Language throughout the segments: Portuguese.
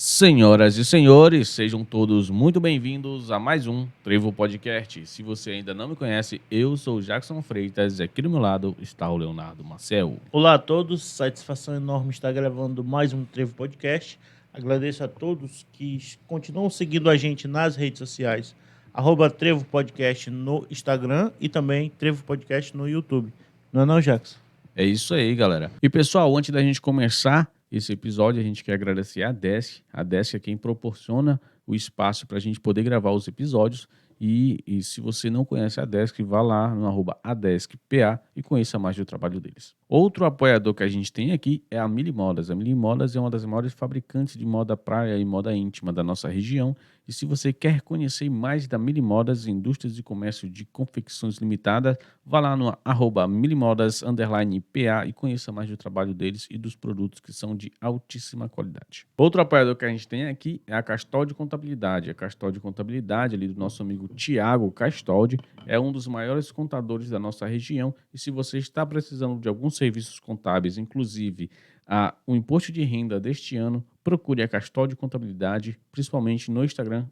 Senhoras e senhores, sejam todos muito bem-vindos a mais um Trevo Podcast. Se você ainda não me conhece, eu sou o Jackson Freitas e aqui do meu lado está o Leonardo Marcel. Olá a todos, satisfação enorme estar gravando mais um Trevo Podcast. Agradeço a todos que continuam seguindo a gente nas redes sociais, @Trevo Podcast no Instagram e também Trevo Podcast no YouTube. Não, Jackson? É isso aí, galera. E pessoal, antes da gente começar esse episódio, a gente quer agradecer a Desk. A Desk é quem proporciona o espaço para a gente poder gravar os episódios. E se você não conhece a Desk, vá lá no @adeskpa e conheça mais do trabalho deles. Outro apoiador que a gente tem aqui é a Mili Modas. A Mili Modas é uma das maiores fabricantes de moda praia e moda íntima da nossa região. E se você quer conhecer mais da Mili Modas, indústrias de comércio de confecções limitadas, vá lá no @milimodas_pa e conheça mais do trabalho deles e dos produtos que são de altíssima qualidade. Outro apoiador que a gente tem aqui é a Castoldi Contabilidade. A Castoldi Contabilidade, ali do nosso amigo Tiago Castoldi, é um dos maiores contadores da nossa região. E se você está precisando de alguns serviços contábeis, inclusive o imposto de renda deste ano, procure a Castoldi Contabilidade, principalmente no Instagram,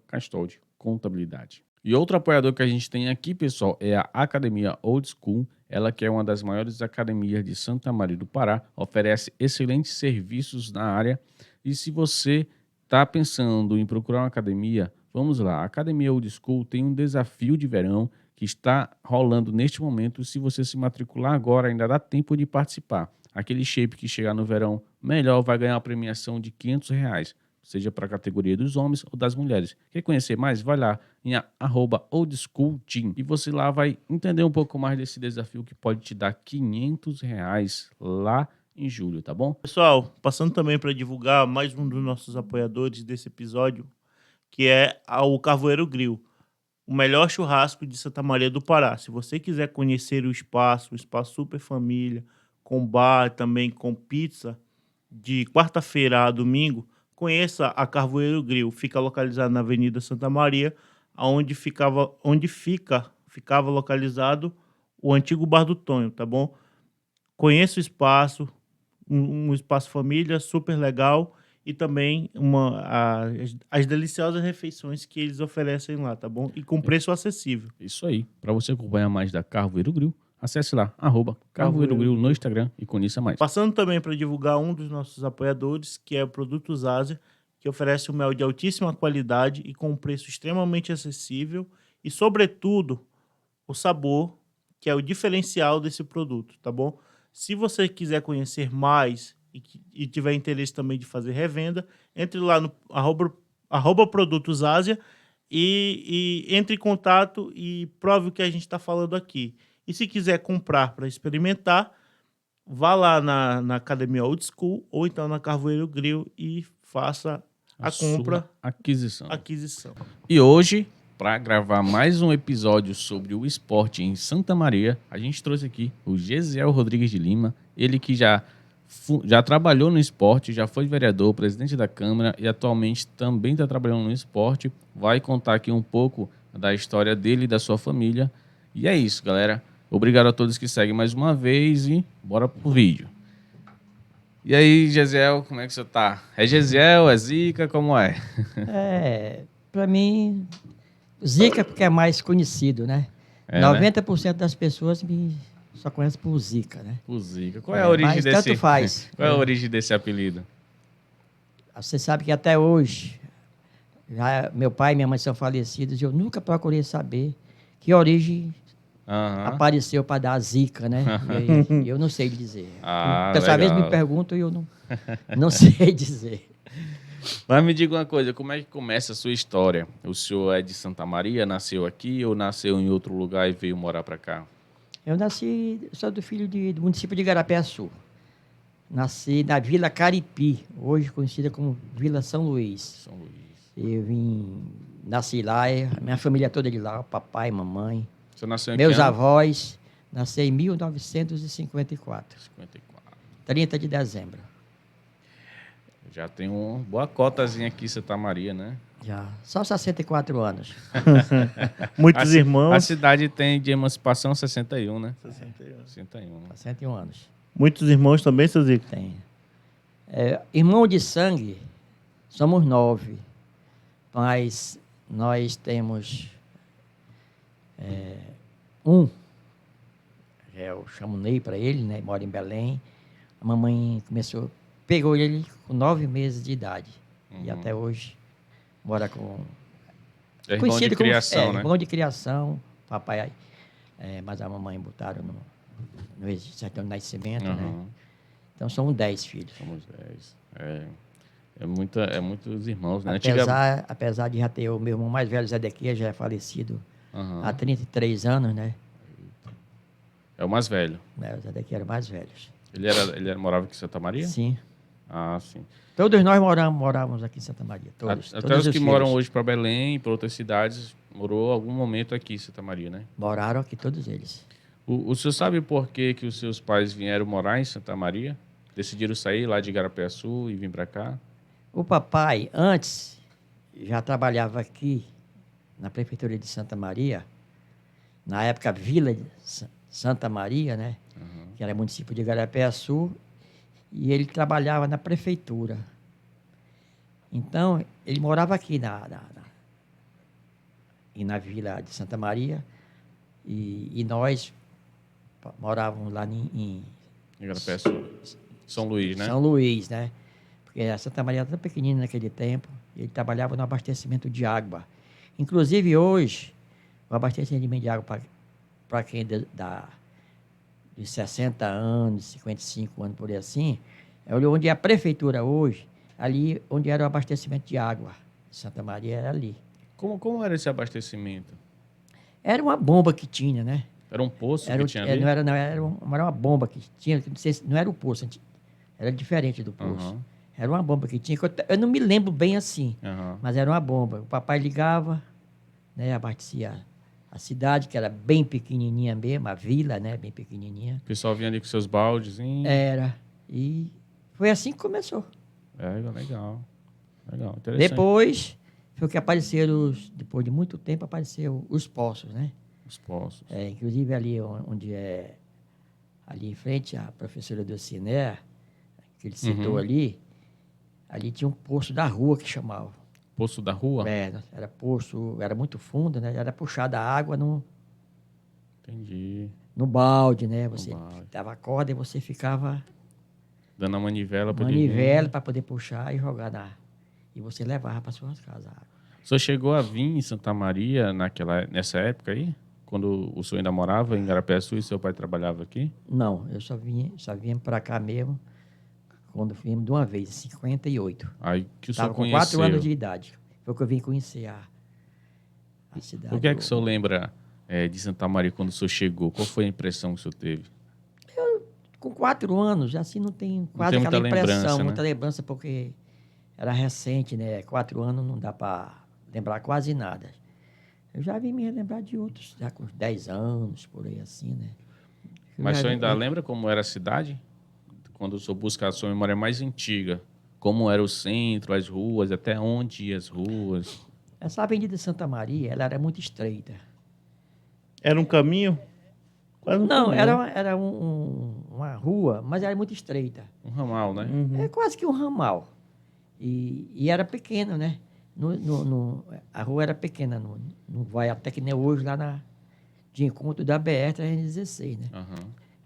@Castoldi Contabilidade. E outro apoiador que a gente tem aqui, pessoal, é a Academia Old School. Ela que é uma das maiores academias de Santa Maria do Pará, oferece excelentes serviços na área. E se você está pensando em procurar uma academia, vamos lá. A Academia Old School tem um desafio de verão que está rolando neste momento. Se você se matricular agora, ainda dá tempo de participar. Aquele shape que chegar no verão melhor vai ganhar uma premiação de R$ 500, seja para a categoria dos homens ou das mulheres. Quer conhecer mais? Vai lá em @oldschoolteam e você lá vai entender um pouco mais desse desafio que pode te dar R$ 500 lá em julho, tá bom? Pessoal, passando também para divulgar mais um dos nossos apoiadores desse episódio, que é o Carvoeiro Grill, o melhor churrasco de Santa Maria do Pará. Se você quiser conhecer o espaço super família, com bar, também com pizza, de quarta-feira a domingo, conheça a Carvoeiro Grill. Fica localizado na Avenida Santa Maria, ficava localizado o antigo Bar do Tonho, tá bom? Conheça o espaço, um espaço família super legal e também as deliciosas refeições que eles oferecem lá, tá bom? E com preço acessível. Isso aí. Para você acompanhar mais da Carvoeiro Grill, acesse lá, @Carvoeiro Grill no Instagram e conheça mais. Passando também para divulgar um dos nossos apoiadores, que é o Produtos Ásia, que oferece um mel de altíssima qualidade e com um preço extremamente acessível e, sobretudo, o sabor, que é o diferencial desse produto, tá bom? Se você quiser conhecer mais e tiver interesse também de fazer revenda, entre lá no Produtos Ásia e entre em contato e prove o que a gente está falando aqui. E se quiser comprar para experimentar, vá lá na Academia Old School ou então na Carvoeiro Grill e faça a compra, aquisição. E hoje, para gravar mais um episódio sobre o esporte em Santa Maria, a gente trouxe aqui o Gesiel Rodrigues de Lima, ele que já trabalhou no esporte, já foi vereador, presidente da Câmara e atualmente também está trabalhando no esporte. Vai contar aqui um pouco da história dele e da sua família. E é isso, galera. Obrigado a todos que seguem mais uma vez e bora pro vídeo. E aí, Gesiel, como é que você tá? É Gesiel, é Zica, como é? Para mim, Zica porque é mais conhecido, né? 90% das pessoas só conhecem por Zica, né? Por Zica. Qual é a origem mas desse... tanto faz. Qual é a origem desse apelido? Você sabe que até hoje, meu pai e minha mãe são falecidos e eu nunca procurei saber que origem apareceu para dar Zica, né? E eu não sei dizer. Dessa vez me perguntam e eu não sei dizer. Mas me diga uma coisa, como é que começa a sua história? O senhor é de Santa Maria, nasceu aqui ou nasceu em outro lugar e veio morar para cá? Eu sou do município de Igarapé-Açu. Nasci na Vila Caripi, hoje conhecida como Vila São Luís. Eu nasci lá, minha família toda de lá, papai, mamãe. Você nasceu em meus avós, nasci em 1954. 30 de dezembro. Já tem uma boa cotazinha aqui em Santa Maria, né? Já, só 64 anos. Muitos irmãos. A cidade tem de emancipação 61, né? 61 anos. Muitos irmãos também, seu Zico? Tem. Irmão de sangue, Somos 9, mas nós temos um, eu chamo Ney para ele, né? Mora em Belém. A mamãe pegou ele com 9 meses de idade. E até hoje mora com... É irmão de criação, né? Irmão de criação. Papai, mas a mamãe botaram no certidão de nascimento, né? Então, somos 10 filhos. Somos 10. É muitos irmãos, né? Apesar de já ter o meu irmão mais velho, Zedequias, já é falecido há 33 anos, né? É o mais velho. O Zedequias era o mais velho. Ele morava aqui em Santa Maria? Sim. Ah, sim. Todos nós morávamos aqui em Santa Maria. Até os que moram hoje para Belém e para outras cidades, morou algum momento aqui em Santa Maria, né? Moraram aqui, todos eles. O senhor sabe por que os seus pais vieram morar em Santa Maria? Decidiram sair lá de Igarapé-Açu e vir para cá? O papai, antes, já trabalhava aqui na Prefeitura de Santa Maria, na época Vila de Santa Maria, né? Que era município de Igarapé-Açu, e ele trabalhava na prefeitura. Então, ele morava aqui na Vila de Santa Maria, e nós morávamos lá em Igarapé-Açu. São Luís, né? São Luís, né? Porque a Santa Maria era tão pequenina naquele tempo, e ele trabalhava no abastecimento de água. Inclusive, hoje, o abastecimento de água para quem de 60 anos, 55 anos, por aí assim, é onde é a prefeitura hoje, ali onde era o abastecimento de água. Santa Maria era ali. Como era esse abastecimento? Era uma bomba que tinha, né? Era um poço que tinha ali? Era uma bomba que tinha, não era o poço, era diferente do poço. Era uma bomba que tinha, eu não me lembro bem assim, mas era uma bomba. O papai ligava, né, abastecia a cidade, que era bem pequenininha mesmo, a vila, né, bem pequenininha. O pessoal vinha ali com seus baldes. Era, e foi assim que começou. Legal, interessante. Depois, foi que apareceram, depois de muito tempo, apareceram os poços, né? Os poços. Inclusive ali onde ali em frente, a professora Dulcinea, que ele citou ali tinha um poço da rua que chamava. Poço da rua? Era poço, era muito fundo, né? Era puxada a água Entendi. No balde, né? Você dava a corda e você ficava... Dando a manivela para poder puxar e jogar e você levava para suas casas a água. O senhor chegou a vir em Santa Maria nessa época aí? Quando o senhor ainda morava em Igarapé-Açu e seu pai trabalhava aqui? Não, eu só vinha para cá mesmo quando viemos de uma vez, em 58. Aí que o senhor com conheceu. 4 anos de idade. Foi que eu vim conhecer a cidade. O que é que o senhor lembra de Santa Maria quando o senhor chegou? Qual foi a impressão que o senhor teve? Com 4 anos, assim, não tem quase aquela impressão, muita lembrança, porque era recente, né? 4 anos não dá para lembrar quase nada. Eu já vim me lembrar de outros, já com 10 anos, por aí assim, né? Mas o senhor ainda lembra como era a cidade? Quando o senhor busca a sua memória mais antiga, como era o centro, as ruas, até onde iam as ruas? Essa Avenida Santa Maria, ela era muito estreita. Era um caminho? Não, era uma rua, mas era muito estreita. Um ramal, né? É quase que um ramal. E era pequeno, né? A rua era pequena, não vai até que nem hoje lá de encontro da BR-316, né?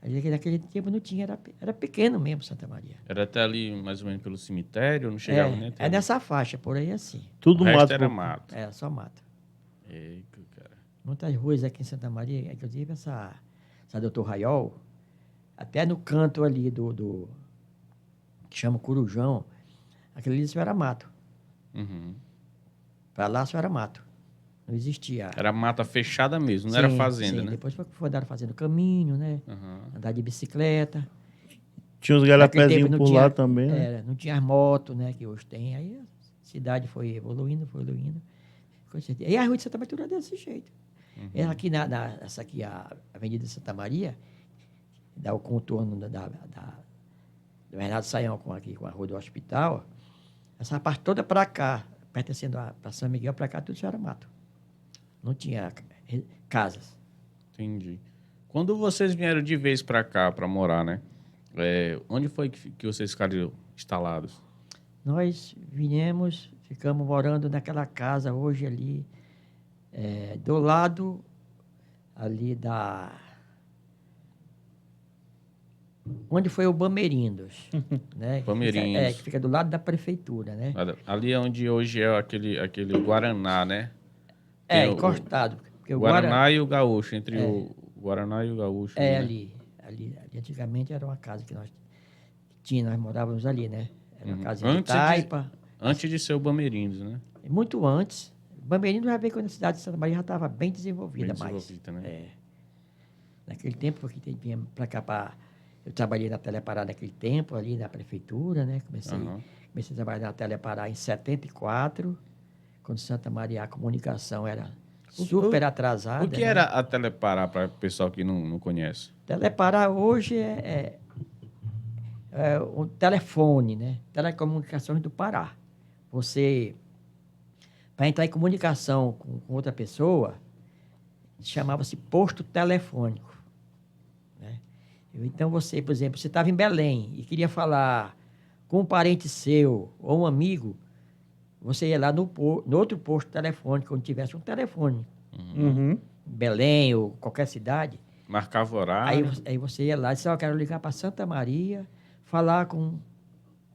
Naquele tempo não tinha, era pequeno mesmo Santa Maria. Era até ali mais ou menos pelo cemitério, não chegava nem até ali. Nessa faixa, por aí assim. Tudo mato. Era mato. Só mato. Eita, cara. Muitas ruas aqui em Santa Maria, inclusive essa Doutor Raiol, até no canto ali que chama Corujão, aquele ali só era mato. Para lá só era mato. Não existia. Era mata fechada mesmo, não era fazenda, né? Depois foi dar fazendo caminho, né? Andar de bicicleta. Tinha uns galapézinhos por lá também, né? Não tinha as motos, né? Que hoje tem. Aí a cidade foi evoluindo. E a rua de Santa Maria era desse jeito. Aqui essa aqui, a Avenida Santa Maria, dá o contorno do Renato Saião com a rua do hospital. Essa parte toda para cá, pertencendo a São Miguel, para cá, tudo já era mato. Não tinha casas. Entendi. Quando vocês vieram de vez para cá, para morar, né? Onde foi que vocês ficaram instalados? nós viemos, ficamos morando naquela casa hoje ali, do lado ali onde foi o Bamerindos, né? Bamerindos. Que fica do lado da prefeitura, né? Ali é onde hoje é aquele Guaraná, né? Tem Encostado. Porque o Guaraná e o Gaúcho, entre o Guaraná e o Gaúcho. É, ali, né? ali. Antigamente era uma casa que nós morávamos ali, né? Era uma casinha de Antes taipa. Antes de ser o Bamerindos, né? Muito antes. Bamerindos já veio quando a cidade de Santa Maria já estava bem desenvolvida. Bem desenvolvida, né? Naquele tempo, porque vinha para cá, eu trabalhei na Telepará naquele tempo, ali na prefeitura, né? Comecei a trabalhar na Telepará em 74, quando Santa Maria a comunicação era super atrasada. O que era a Telepará, para o pessoal que não conhece? Telepará hoje é o telefone, né? Telecomunicações do Pará. Você, para entrar em comunicação com outra pessoa, chamava-se posto telefônico. Né? Então você, por exemplo, você estava em Belém e queria falar com um parente seu ou um amigo, você ia lá no outro posto telefônico, onde tivesse um telefone. Uhum. Belém ou qualquer cidade. Marcava horário. Aí você ia lá e disse, eu quero ligar para Santa Maria, falar com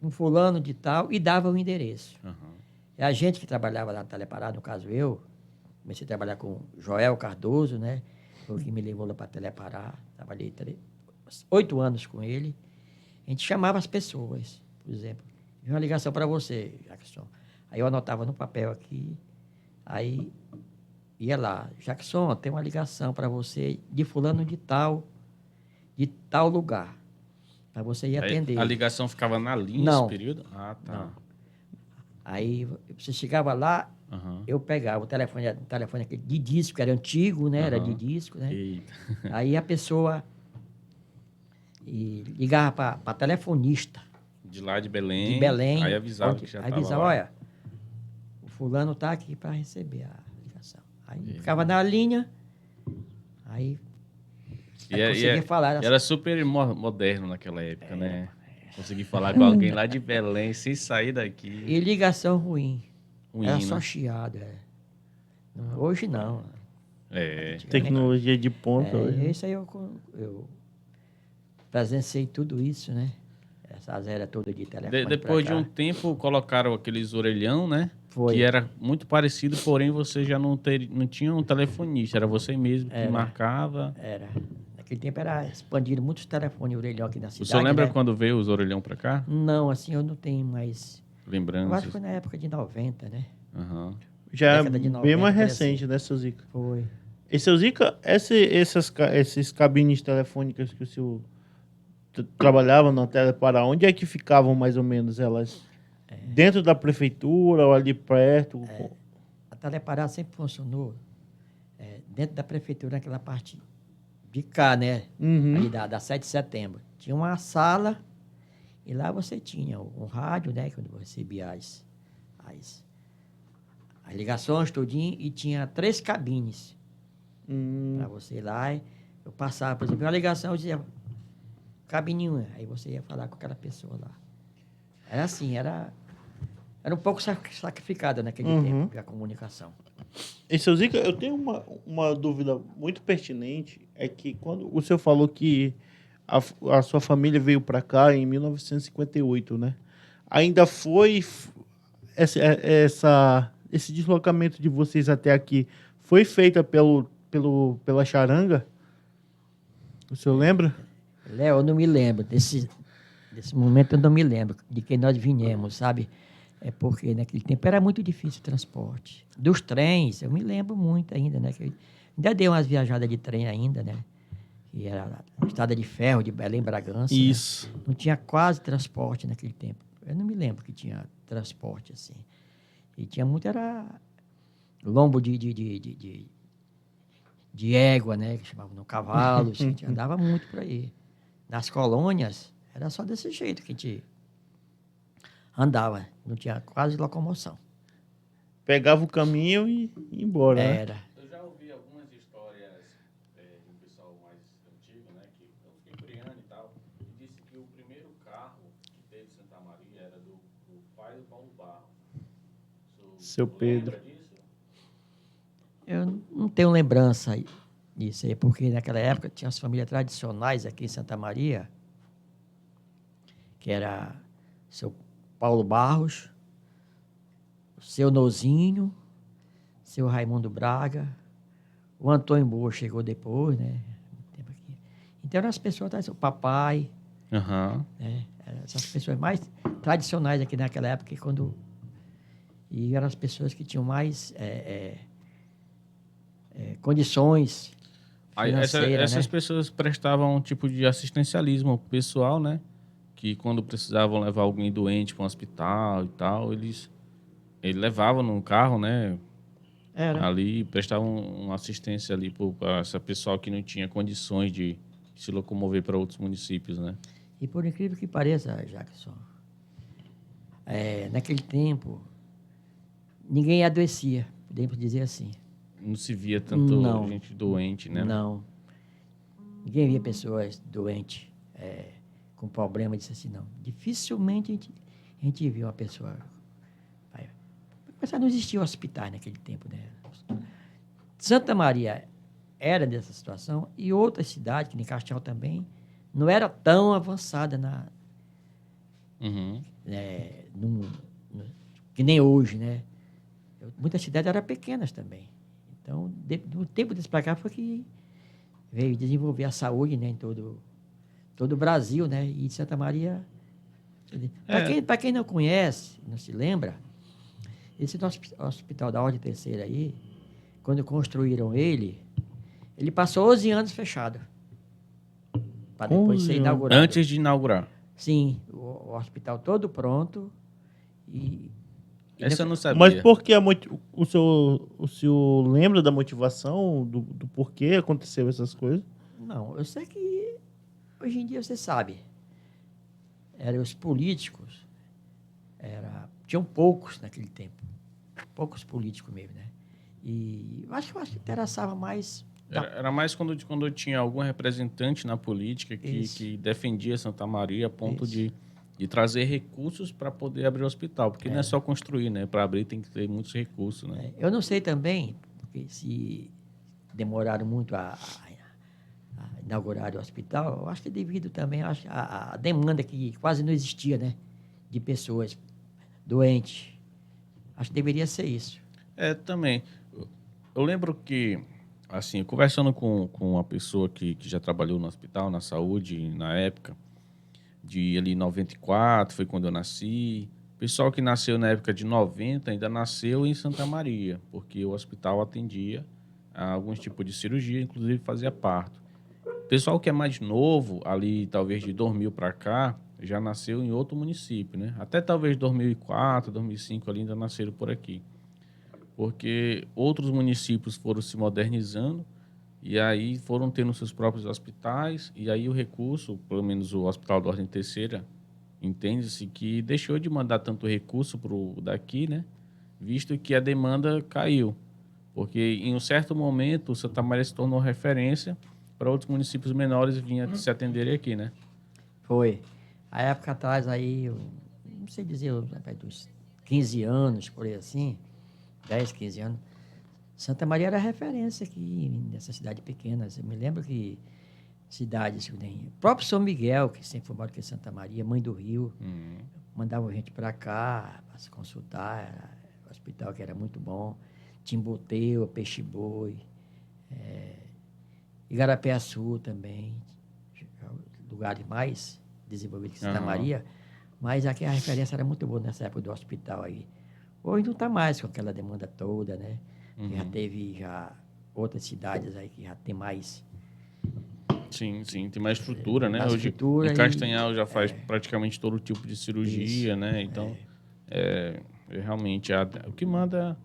um fulano de tal, e dava o endereço. E a gente que trabalhava lá na Telepará, no caso eu, comecei a trabalhar com Joel Cardoso, né? Foi o que me levou lá para a Telepará. Trabalhei 8 anos com ele. A gente chamava as pessoas, por exemplo. Uma ligação para você, Jackson. Aí eu anotava no papel aqui, aí ia lá, Jackson, tem uma ligação para você de fulano de tal lugar. Para você ir atender. A ligação ficava na linha Não. nesse período? Ah, tá. Não. Aí você chegava lá, eu pegava o telefone aquele de disco, era antigo, né? Era de disco, né? Eita. Aí a pessoa ligava para telefonista. De lá de Belém. De Belém. Aí avisava que já estava lá. Olha, o fulano está aqui para receber a ligação. Aí ficava na linha, aí conseguia falar. Era super moderno naquela época, né? Consegui falar com alguém lá de Belém sem sair daqui. E ligação ruim. Era só né? chiado. Hoje não. Tecnologia de ponta. Isso aí eu presenciei tudo isso, né? Essas eras todas de telefone. Depois de um tempo, colocaram aqueles orelhão, né? Foi. Que era muito parecido, porém você já não tinha um telefonista, era você mesmo que marcava. Era. Naquele tempo era expandido muitos telefones orelhão aqui na cidade. O senhor lembra né? quando veio os orelhão pra cá? Não, assim eu não tenho mais lembranças. Eu acho que foi na época de 90, né? Já é Década de 90, bem mais foi recente, assim. né, seu Zica? Foi. E, seu Zica, esses cabines telefônicas que o senhor trabalhava na Telepará, onde é que ficavam mais ou menos elas? Dentro da prefeitura ou ali perto? A Telepará sempre funcionou dentro da prefeitura, naquela parte de cá, né? Ali da 7 de setembro. Tinha uma sala e lá você tinha um rádio, né? Quando você recebia as ligações, tudinho, e tinha 3 cabines para você ir lá. Eu passava, por exemplo, uma ligação, eu dizia, cabine 1, aí você ia falar com aquela pessoa lá. Era assim, era um pouco sacrificada naquele tempo, a comunicação. E, seu Zica, eu tenho uma dúvida muito pertinente, é que quando o senhor falou que a sua família veio para cá em 1958, né? Ainda foi esse deslocamento de vocês até aqui foi feita pela charanga? O senhor lembra? Léo, eu não me lembro desse momento, eu não me lembro de que nós viemos, sabe? É porque naquele tempo era muito difícil o transporte. Dos trens, eu me lembro muito ainda, né? Que eu ainda dei umas viajadas de trem ainda, né? Que era a estrada de ferro de Belém, Bragança. Isso. Né? Não tinha quase transporte naquele tempo. Eu não me lembro que tinha transporte, assim. E tinha muito, era lombo de égua, né? Que chamavam no cavalo, assim, a gente andava muito por aí. Nas colônias, era só desse jeito que a gente andava, não tinha quase locomoção. Pegava o caminho e ia embora, Era. Né? Eu já ouvi algumas histórias de um pessoal mais antigo, né, que eu fiquei coreano e tal, que disse que o primeiro carro que teve em Santa Maria era do pai do Seu Pedro. Eu não tenho lembrança disso aí, porque naquela época tinha as famílias tradicionais aqui em Santa Maria, que era seu Paulo Barros, seu Nozinho, seu Raimundo Braga, o Antônio Boa chegou depois, né? Então eram as pessoas, o papai, né? Essas pessoas mais tradicionais aqui naquela época, e eram as pessoas que tinham mais condições financeiras, Essas né? pessoas prestavam um tipo de assistencialismo pro pessoal, né? Que quando precisavam levar alguém doente para um hospital e tal, eles levavam num carro, né? Era. Ali prestavam uma assistência ali para esse pessoal que não tinha condições de se locomover para outros municípios, né? E por incrível que pareça, Jackson, naquele tempo, ninguém adoecia, podemos dizer assim. Não se via tanto Não. gente doente, né? Não. Ninguém via pessoas doentes, com problema disso assim, não. Dificilmente a gente via uma pessoa... Mas não existia hospitais naquele tempo, né? Santa Maria era dessa situação e outras cidades, que nem Castiel também, não era tão avançada que nem hoje, né? Muitas cidades eram pequenas também. Então, do tempo desse para cá foi que veio desenvolver a saúde, né, em todo o Brasil, né? E Santa Maria... Para quem não conhece, não se lembra, esse nosso hospital da Ordem Terceira aí, quando construíram ele passou 11 anos fechado. Para depois ser inaugurado. Antes de inaugurar. Sim, o hospital todo pronto. Essa eu não sabia. Mas por que o senhor lembra da motivação, do porquê aconteceu essas coisas? Não, eu sei que hoje em dia você sabe. Eram os políticos, tinham poucos naquele tempo. Poucos políticos mesmo, né? E eu acho que interessava mais... Era mais quando tinha algum representante na política que defendia Santa Maria a ponto de trazer recursos para poder abrir o hospital. Porque não é só construir, né? Para abrir tem que ter muitos recursos, né? Eu não sei também, porque se demoraram muito a inaugurar o hospital, eu acho que é devido também à demanda que quase não existia, né? De pessoas doentes. Acho que deveria ser isso. Também. Eu lembro que, assim, conversando com uma pessoa que já trabalhou no hospital, na saúde, na época, de ali 94, foi quando eu nasci. O pessoal que nasceu na época de 90 ainda nasceu em Santa Maria, porque o hospital atendia a alguns tipos de cirurgia, inclusive fazia parto. O pessoal que é mais novo, ali talvez de 2000 para cá, já nasceu em outro município, né? Até talvez 2004, 2005 ali ainda nasceram por aqui. Porque outros municípios foram se modernizando e aí foram tendo seus próprios hospitais e aí o recurso, pelo menos o Hospital da Ordem Terceira, entende-se que deixou de mandar tanto recurso para o daqui, né? Visto que a demanda caiu. Porque em um certo momento, Santa Maria se tornou referência para outros municípios menores vinham se atenderem aqui, né? Foi. A época atrás aí, eu não sei dizer, uns 15 anos, por aí assim, 10, 15 anos, Santa Maria era referência aqui nessa cidade pequena. Eu me lembro que cidades, o próprio São Miguel, que sempre foi maior que Santa Maria, Mãe do Rio, mandava gente para cá para se consultar, o hospital que era muito bom, Timbuteu, Peixe-Boi, Igarapé-Açu também, lugares mais desenvolvidos que Santa Maria, mas aqui a referência era muito boa nessa época do hospital aí. Hoje não está mais com aquela demanda toda, né? Que já teve outras cidades aí que já tem mais... Sim, tem mais estrutura, né? Mais Hoje estrutura em Castanhal já faz praticamente todo tipo de cirurgia, Isso, né? Então, realmente, o que manda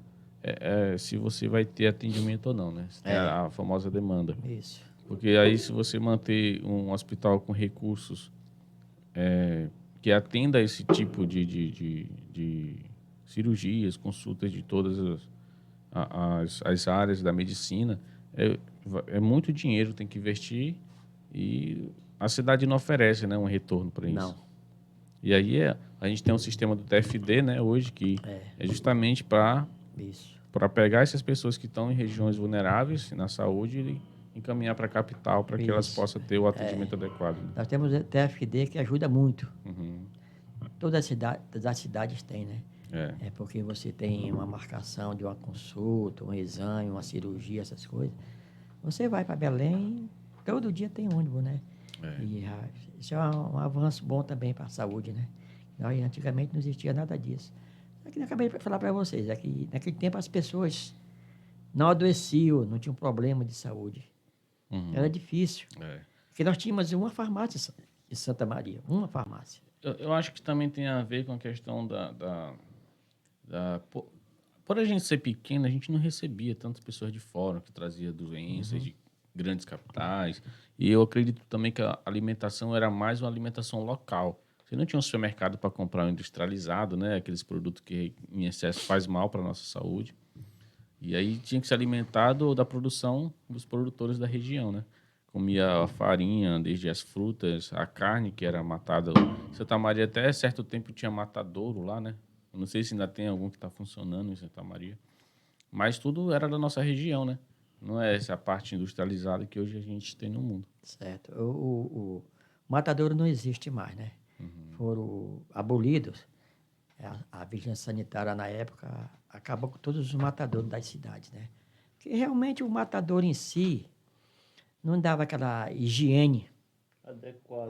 é se você vai ter atendimento ou não, né? Se tem a famosa demanda. Isso. Porque aí, se você manter um hospital com recursos que atenda esse tipo de cirurgias, consultas de todas as áreas da medicina, é muito dinheiro, tem que investir e a cidade não oferece, né, um retorno para isso. Não. E aí a gente tem um sistema do TFD, né, hoje, que é justamente para Isso. pegar essas pessoas que estão em regiões vulneráveis na saúde e encaminhar para a capital para que elas Isso. possam ter o atendimento adequado. Nós temos o TFD que ajuda muito. Uhum. Todas as cidades têm, né? É. É porque você tem uma marcação de uma consulta, um exame, uma cirurgia, essas coisas. Você vai para Belém, todo dia tem ônibus, né? E isso é um avanço bom também para a saúde, né? Nós, antigamente não existia nada disso. Só que eu acabei de falar para vocês, é que naquele tempo as pessoas não adoeciam, não tinham problema de saúde. Era difícil. Porque nós tínhamos uma farmácia em Santa Maria, uma farmácia. Eu acho que também tem a ver com a questão por a gente ser pequeno, a gente não recebia tantas pessoas de fora que trazia doenças de grandes capitais. E eu acredito também que a alimentação era mais uma alimentação local. Você não tinha um supermercado para comprar um industrializado, né? Aqueles produtos que em excesso faz mal para a nossa saúde. E aí tinha que se alimentar da produção dos produtores da região, né? Comia a farinha, desde as frutas, a carne que era matada. Santa Maria até certo tempo tinha matadouro lá, né? Eu não sei se ainda tem algum que está funcionando em Santa Maria. Mas tudo era da nossa região, né? Não é essa parte industrializada que hoje a gente tem no mundo. Certo. O matadouro não existe mais, né? Foram abolidos. A vigilância sanitária, na época, acabou com todos os matadouros das cidades, né? Porque realmente o matador em si não dava aquela higiene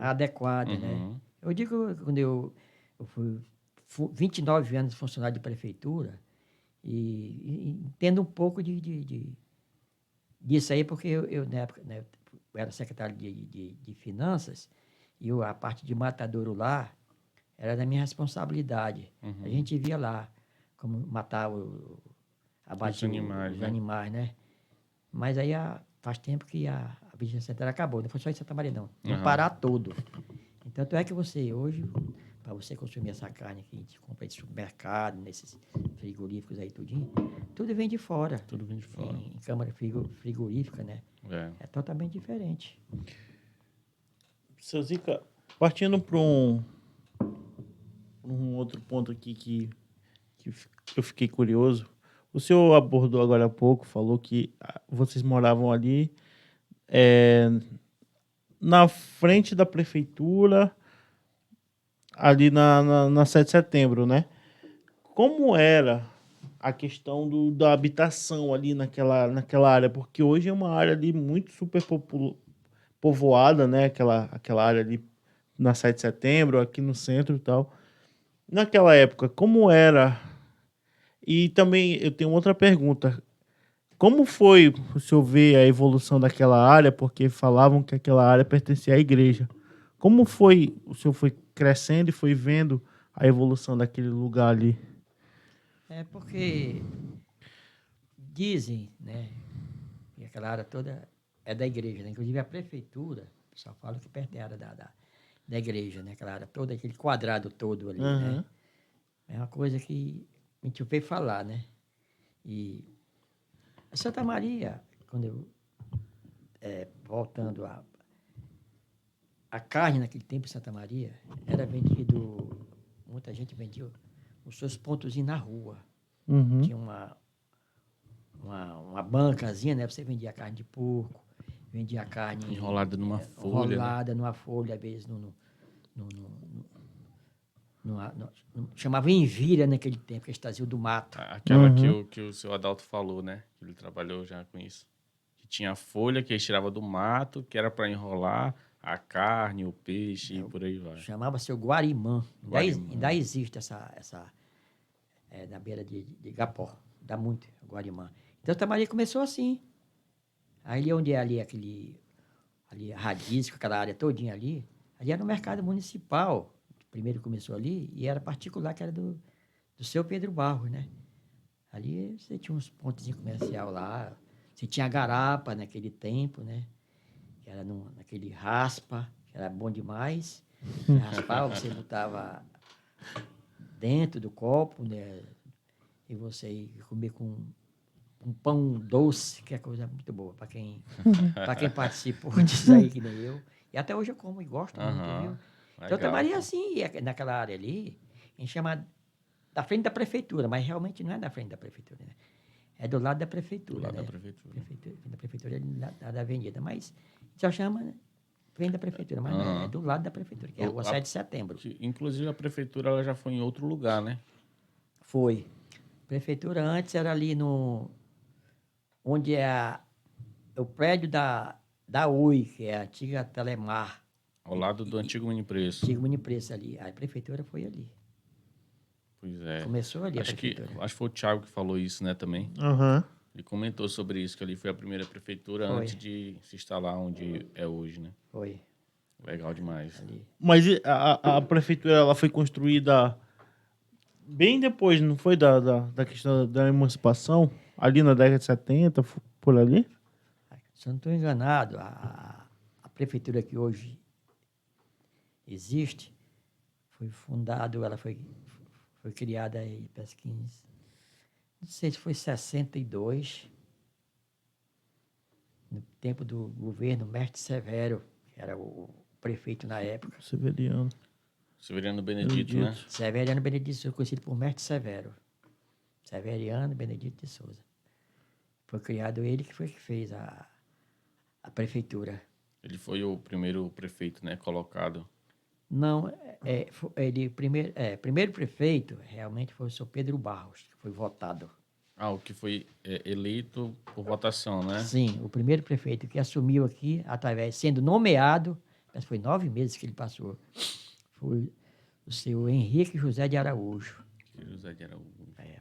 adequada, né? Eu digo, quando eu fui 29 anos funcionário de prefeitura e entendo um pouco disso aí, porque eu na época, né, eu era secretário de Finanças e a parte de matadouro lá era da minha responsabilidade. A gente via lá como matar, abater os animais, né? Mas aí faz tempo que a vigilância sanitária acabou. Não foi só em Santa Maria, não. No Pará todo. Então, é que você, hoje, para você consumir essa carne que a gente compra em supermercado, nesses frigoríficos aí, tudinho, tudo vem de fora. Tudo vem de fora. Em câmara frigorífica, né? É totalmente diferente. Seu Zica, partindo para um outro ponto aqui que eu fiquei curioso. O senhor abordou agora há pouco, falou que vocês moravam ali na frente da prefeitura, ali na 7 de setembro, né? Como era a questão da habitação ali naquela área? Porque hoje é uma área ali muito super povoada, né? Aquela área ali na 7 de setembro, aqui no centro e tal. Naquela época, como era? E também eu tenho outra pergunta. Como foi o senhor ver a evolução daquela área? Porque falavam que aquela área pertencia à igreja. Como foi, o senhor foi crescendo e foi vendo a evolução daquele lugar ali? É porque dizem, né, que aquela área toda é da igreja, né? Inclusive a prefeitura, o pessoal fala que perto é a área da igreja, né? Aquela área toda, aquele quadrado todo ali, né? É uma coisa que a gente ouviu falar, né? E a Santa Maria, quando eu, voltando a carne naquele tempo em Santa Maria, era vendido, muita gente vendia os seus pontozinhos na rua. Tinha uma bancazinha, né? Você vendia carne de porco, vendia carne Enrolada numa folha. Enrolada numa folha, às vezes chamava envira naquele tempo, que eles traziam do mato. Aquela que o seu Adalto falou, né? Que ele trabalhou já com isso. Que tinha a folha que eles tiravam do mato, que era para enrolar a carne, o peixe e por aí vai. Chamava-se o Guarimã. Ainda existe essa na beira de Igapó. Dá muito, Guarimã. Então, Santa Maria começou assim. Ali onde é ali ali a Radisco, aquela área todinha ali era no mercado municipal. Primeiro começou ali e era particular, que era do seu Pedro Barros, né? Ali você tinha uns pontos de comercial lá. Você tinha a garapa naquele tempo, né? Que era naquele raspa, que era bom demais. Você raspava, você botava dentro do copo, né? E você ia comer com um pão doce, que é coisa muito boa para quem participou disso aí, que nem eu. E até hoje eu como e gosto muito, viu? Santa Maria, assim, naquela área ali, a gente chama da frente da prefeitura, mas realmente não é da frente da prefeitura, né? É do lado da prefeitura, Do lado né? da prefeitura. Da prefeitura é da avenida, mas só chama frente da prefeitura, mas não é, é do lado da prefeitura, que é a Rua 7 de Setembro. Inclusive, a prefeitura ela já foi em outro lugar, né? Foi. Prefeitura antes era ali no... onde é o prédio da Oi, que é a antiga Telemar. Ao lado do antigo Minipreço. Antigo Minipreço ali. A prefeitura foi ali. Pois é. Começou ali acho a prefeitura. Acho que foi o Thiago que falou isso, né, também. Aham. Ele comentou sobre isso, que ali foi a primeira prefeitura Foi. antes de se instalar onde é hoje, né? Foi. Legal demais. Ali. Mas a prefeitura ela foi construída bem depois, não foi da questão da emancipação? Ali na década de 70, por ali? Se eu não estou enganado, a prefeitura que hoje existe foi fundada, ela foi criada aí, parece que não sei se foi 62, no tempo do governo Mestre Severo, que era o prefeito na época. Severiano. Severiano Benedito, né? Severiano Benedito de Souza, conhecido por Mestre Severo. Severiano Benedito de Souza. Foi criado ele que fez a prefeitura. Ele foi o primeiro prefeito, né, colocado. Não, primeiro prefeito realmente foi o senhor Pedro Barros, que foi votado. Ah, o que foi eleito por votação, né? Sim, o primeiro prefeito que assumiu aqui, sendo nomeado, mas foi 9 meses que ele passou, foi o senhor Henrique José de Araújo. José de Araújo.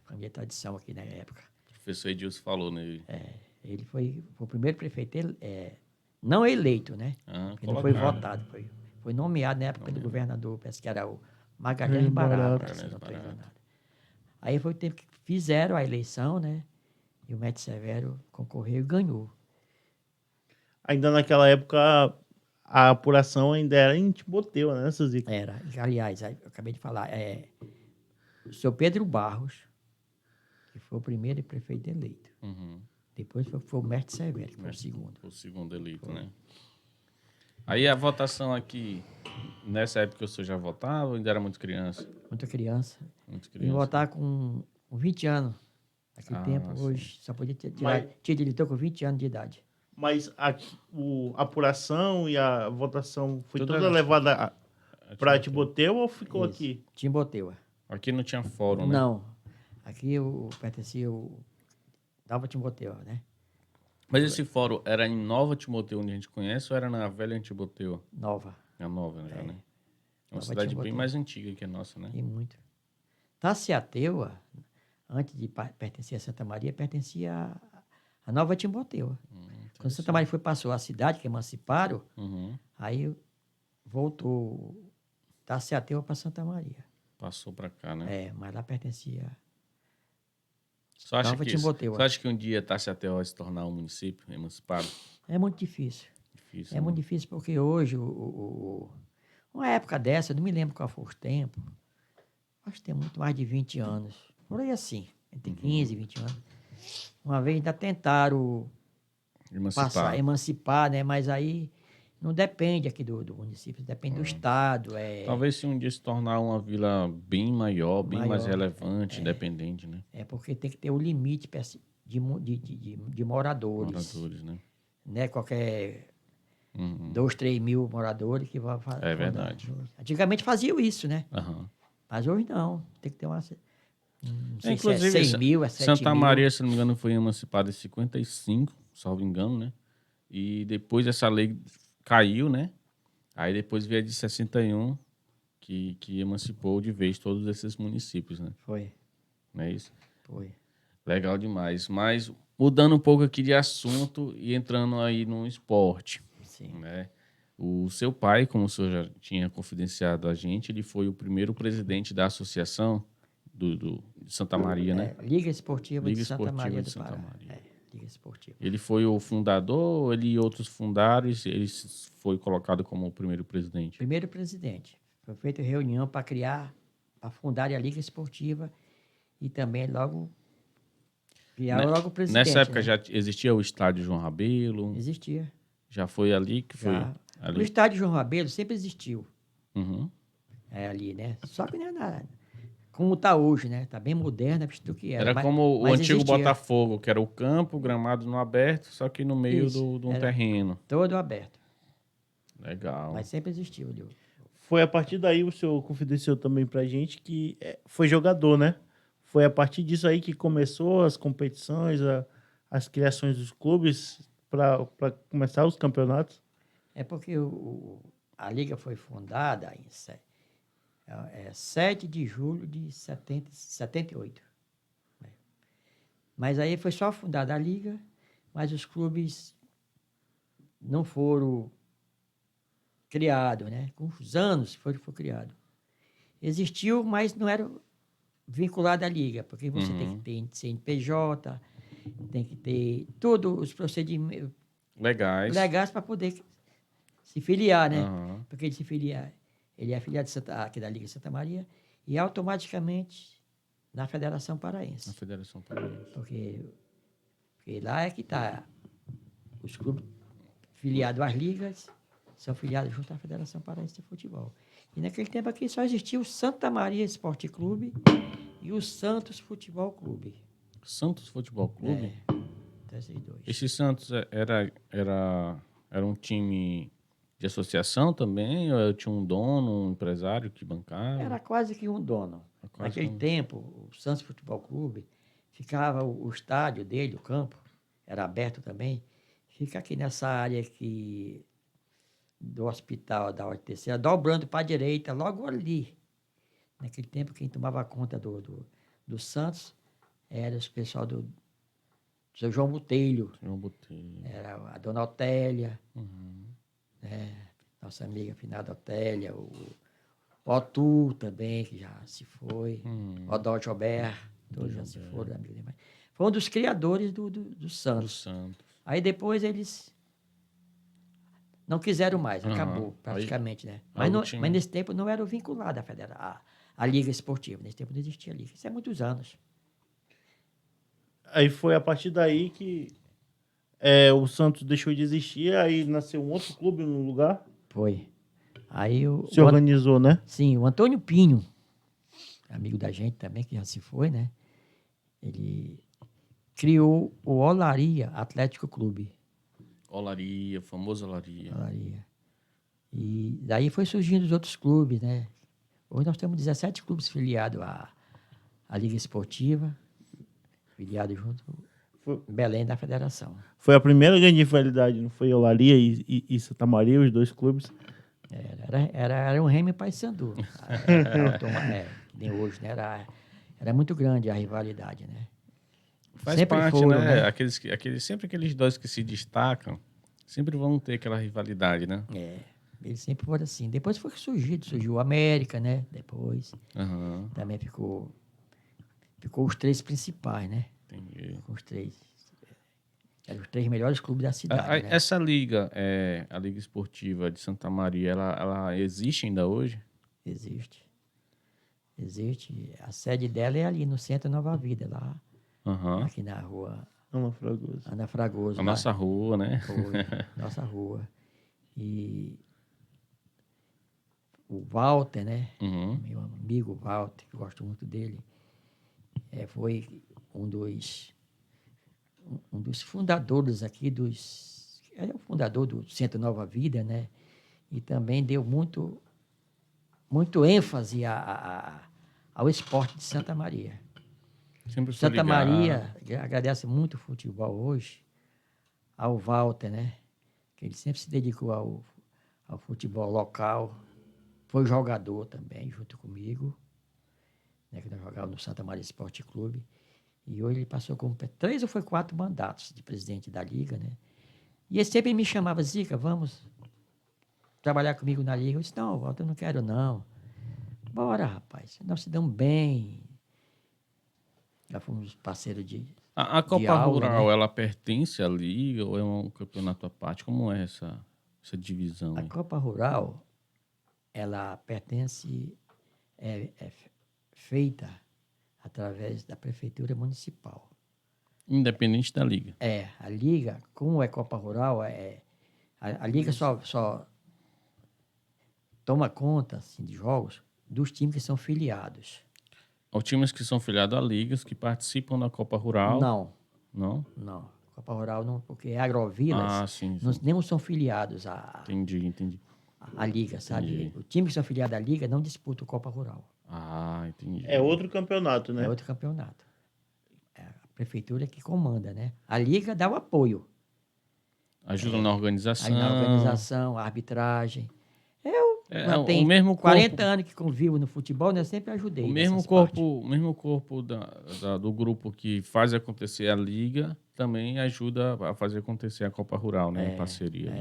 Família tradição aqui na época. O professor Edilson falou nele. Ele foi o primeiro prefeito, não eleito, né? Ele não foi votado, foi nomeado na época do governador, parece que era o Magalhães Barata, se não estou enganado. Aí foi o tempo que fizeram a eleição, né? E o Mestre Severo concorreu e ganhou. Ainda naquela época, a apuração ainda era em Timóteo, né, Suzica? Era. Aliás, eu acabei de falar, o senhor Pedro Barros, que foi o primeiro prefeito eleito. Uhum. Depois foi o Mestre Severo, que foi o segundo. O segundo eleito, né? Aí a votação aqui, nessa época o senhor já votava ou ainda era muito criança? Muita criança. Muito E criança. votar com 20 anos. Naquele tempo, sim. hoje, só podia tinha eleitor com 20 anos de idade. Mas a apuração e a votação foi Tudo toda era levada para Timóteo. Timóteo ou ficou Isso. aqui? Timboteua. Aqui não tinha fórum, né? Não. Aqui pertencia o Nova Timboteua, né? Mas esse fórum era em Nova Timóteo, onde a gente conhece, ou era na velha Timóteo? Nova. É nova, já, né? É uma Nova cidade bem Timóteo. mais antiga que a nossa, né? Tem muito. Taciateua, antes de pertencer a Santa Maria, pertencia a Nova Timboteua. Quando Santa Maria passou a cidade, que emanciparam, aí voltou Taciateua para Santa Maria. Passou para cá, né? Mas lá pertencia Você acha Nova que Timboteua. Você acha que um dia Taciateua vai se tornar um município emancipado? É muito difícil. Difícil, É né? muito difícil porque hoje, uma época dessa, eu não me lembro qual foi o tempo, acho que tem muito mais de 20 anos. Por aí assim, entre 15 e 20 anos. Uma vez ainda tentaram emancipar, né? Mas aí não depende aqui do município, depende do estado. Talvez se um dia se tornar uma vila bem maior, bem mais relevante, independente, né? Porque tem que ter o limite de moradores. Né? Qualquer 2, 3 mil moradores que vai fazer. É verdade. Antigamente faziam isso, né? Mas hoje não. Tem que ter uma... Não sei inclusive, se é 6 mil, é 7 Santa mil. Maria, se não me engano, foi emancipada em 55, salvo engano, né? E depois essa lei caiu, né? Aí depois veio a de 61, que emancipou de vez todos esses municípios, né? Foi. Não é isso? Foi. Legal demais. Mas mudando um pouco aqui de assunto e entrando aí no esporte. Sim. Né? O seu pai, como o senhor já tinha confidenciado a gente, ele foi o primeiro presidente da associação de Santa Maria, né? Liga Esportiva Liga de Santa Esportiva Maria de do Santa Pará. Maria. Liga Esportiva. Ele foi o fundador, ele e outros fundaram, ele foi colocado como o primeiro presidente? Primeiro presidente. Foi feita reunião para fundar a Liga Esportiva e também logo criar logo o presidente. Nessa época, né? já existia o estádio João Rabelo? Existia. Já foi ali que foi? Já. Ali. O estádio João Rabelo sempre existiu. Uhum. É ali, né? Só que não é nada. Como está hoje, né? Está bem moderna do que era. Era como o mas antigo existia. Botafogo, que era o campo, gramado no aberto, só que no meio Isso, de um era terreno. todo aberto. Legal. Mas sempre existiu ali. Foi a partir daí, o senhor confidenciou também pra gente que foi jogador, né? Foi a partir disso aí que começou as competições, as criações dos clubes para começar os campeonatos. É porque a Liga foi fundada em 7 de julho de 78. Né? Mas aí foi só fundada a Liga, mas os clubes não foram criados, né? Com os anos foi criado. Existiu, mas não era vinculado à Liga, porque você tem que ter CNPJ, tem que ter todos os procedimentos legais para poder se filiar, né? Aham. Porque ele se filia, ele é afiliado aqui da Liga de Santa Maria e automaticamente na Federação Na Paraense. Federação Paraense. Porque lá é que está os clubes filiados às ligas, são filiados junto à Federação Paraense de Futebol. E naquele tempo aqui só existia o Santa Maria Esporte Clube e o Santos Futebol Clube. Santos Futebol Clube? Então, esses dois. Esse Santos era um time de associação também? Ou tinha um dono, um empresário que bancava? Era quase que um dono. Naquele tempo, o Santos Futebol Clube, ficava o estádio dele, o campo, era aberto também, fica aqui nessa área aqui do hospital da Hortência, dobrando para a direita, logo ali. Naquele tempo, quem tomava conta do Santos era o pessoal do seu João Botelho. João Botelho. Era a dona Otélia, nossa amiga finada Otélia, o Otu também, que já se foi, o Odó Jobert, todos já se foram, amigo demais. Foi um dos criadores do Santos. Aí depois eles não quiseram mais, acabou praticamente, né? Mas nesse tempo não era vinculado à Liga Esportiva, nesse tempo não existia Liga, isso é muitos anos. Aí foi a partir daí que o Santos deixou de existir, aí nasceu um outro clube no lugar. Foi. Aí se organizou, né? Sim, o Antônio Pinho, amigo da gente também, que já se foi, né? Ele criou o Olaria Atlético Clube. Olaria, famoso Olaria. E daí foi surgindo os outros clubes, né? Hoje nós temos 17 clubes filiados à Liga Esportiva, filiados junto com Belém da Federação. Foi a primeira grande rivalidade, não foi Olaria e Santa Maria, os dois clubes? Era um Remo e Paysandu. Nem hoje, né? Era muito grande a rivalidade, né? Faz sempre parte, foram, né? Sempre aqueles dois que se destacam, sempre vão ter aquela rivalidade, né? Eles sempre foram assim. Depois surgiu o América, né? Depois. Também ficou os três principais, né? Entendi. Os três. Eram os 3 melhores clubes da cidade, né? Essa liga, a Liga Esportiva de Santa Maria, ela existe ainda hoje? Existe. A sede dela é ali no Centro Nova Vida, lá. Aqui na rua Ana Fragoso. A nossa rua, né? Nossa rua. E o Walter, né? Meu amigo Walter, que eu gosto muito dele, foi um dos fundadores aqui é o fundador do Centro Nova Vida, né? E também deu muito ênfase ao esporte de Santa Maria. Santa Maria agradece muito o futebol hoje ao Walter, né? Que ele sempre se dedicou ao futebol local. Foi jogador também, junto comigo, né? Que nós jogávamos no Santa Maria Esporte Clube. E hoje ele passou com 3 ou 4 mandatos de presidente da Liga, né? E ele sempre me chamava, Zica, vamos trabalhar comigo na Liga. Eu disse, não, Walter, eu não quero, não. Bora, rapaz, nós se damos bem. Já fomos parceiros A Copa aula, Rural, né? ela pertence à Liga ou é um campeonato à parte? Como é essa divisão? A Copa Rural, ela pertence, é feita através da Prefeitura Municipal. Independente da Liga. A Liga, como é Copa Rural, a Liga só toma conta assim, de jogos dos times que são filiados. Os times que são filiados a ligas, que participam da Copa Rural. Não, Não? não. Copa Rural não, porque agrovilas Sim. não são filiados Entendi. à liga, sabe? Entendi. O time que são filiados à liga não disputa o Copa Rural. Entendi. É outro campeonato, né? É outro campeonato. É a prefeitura que comanda, né? A liga dá o apoio. Ajuda na organização. Aí na organização, a arbitragem. Eu o mesmo 40 corpo, anos que convivo no futebol, né? Sempre ajudei o nessas mesmo corpo do grupo que faz acontecer a liga também ajuda a fazer acontecer a Copa Rural, né? Em parceria.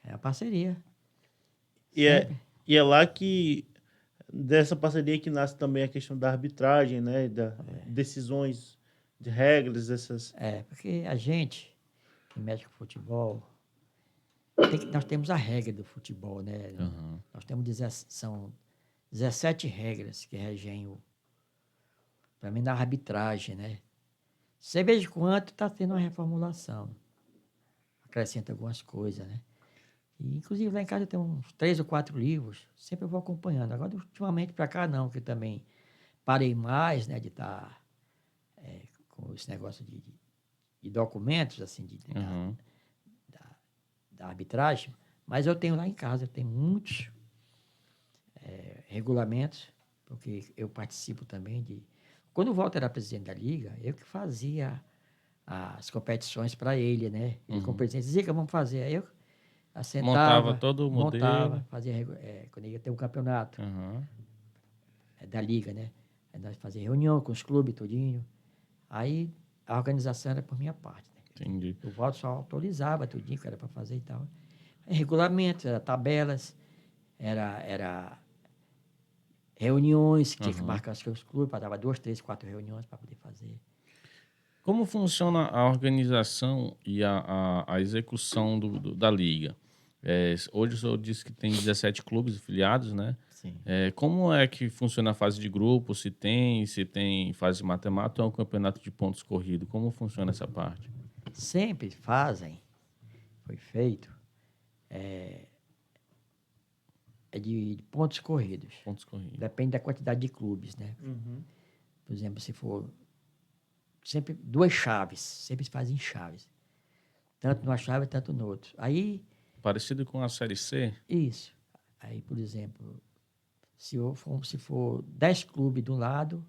É a parceria. E é lá que, dessa parceria que nasce também a questão da arbitragem, né? Da decisões, de regras, essas... Porque a gente que mexe com futebol, nós temos a regra do futebol, né? Uhum. Nós temos são 17 regras que regem para mim, na arbitragem, né? Você vê de quanto está tendo uma reformulação. Acrescenta algumas coisas, né? E, inclusive, lá em casa tem uns 3 ou 4 livros. Sempre eu vou acompanhando. Agora, ultimamente, para cá, não, que também parei mais, né? De estar com esse negócio de documentos, assim, Uhum. da arbitragem. Mas eu tenho lá em casa, tem muitos regulamentos, porque eu participo também de... Quando o Walter era presidente da Liga, eu que fazia as competições para ele, né? Ele como presidente dizia que vamos fazer. Aí eu assentava, Montava todo o modelo. montava, fazia quando ia ter um campeonato Uhum. da Liga, né? Aí nós fazíamos reunião com os clubes, tudinho. Aí a organização era por minha parte, né? Entendi. O Walter só autorizava tudinho que era para fazer e tal. Regulamentos, era tabelas, era reuniões que tinha que marcar os seus clubes, dava 2, 3, 4 reuniões para poder fazer. Como funciona a organização e a execução da liga? Hoje o senhor disse que tem 17 clubes afiliados, né? Sim. Como é que funciona a fase de grupo? Se tem fase mata-mata ou é um campeonato de pontos corrido? Como funciona essa parte? Sempre fazem, foi feito, de pontos corridos. Pontos corridos. Depende da quantidade de clubes, né? Uhum. Por exemplo, se for sempre 2 chaves, sempre se fazem chaves. Tanto numa chave, tanto no outro. Aí, Parecido com a Série C? isso. Aí, por exemplo, se for 10 clubes de um lado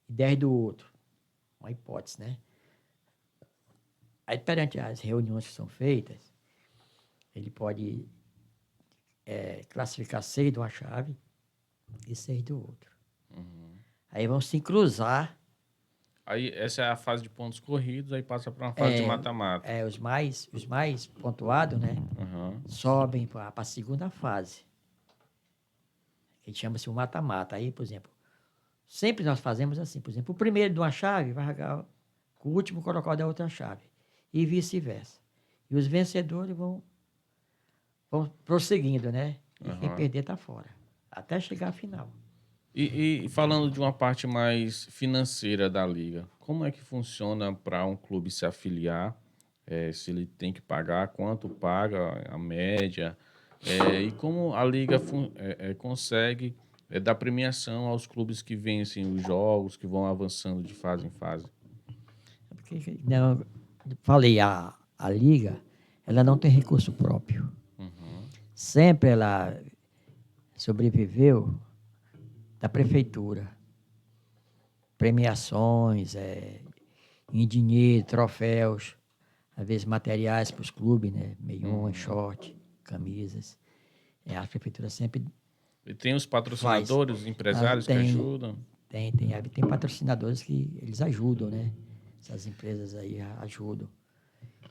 e 10 do outro. Uma hipótese, né? Aí, perante as reuniões que são feitas, ele pode classificar 6 de uma chave e 6 do outro. Aí vão se cruzar. Aí essa é a fase de pontos corridos, aí passa para uma fase de mata-mata. Os mais pontuados, né? Uhum. Sobem para a segunda fase. Que chama-se o mata-mata. Aí, por exemplo, sempre nós fazemos assim. Por exemplo, o primeiro de uma chave vai jogar com o último colocado da outra chave. E vice-versa. E os vencedores vão prosseguindo, né? E quem perder está fora. Até chegar à final. E falando de uma parte mais financeira da liga, como é que funciona para um clube se afiliar? Se ele tem que pagar, quanto paga, a média? E como a liga consegue dar premiação aos clubes que vencem os jogos, que vão avançando de fase em fase? Porque, não, falei, a liga, ela não tem recurso próprio. Sempre ela sobreviveu da prefeitura. Premiações, em dinheiro, troféus, às vezes materiais para os clubes, né? Meiões, short, camisas. A prefeitura sempre E tem os patrocinadores, os empresários que ajudam? Tem patrocinadores que eles ajudam, né? Essas empresas aí ajudam.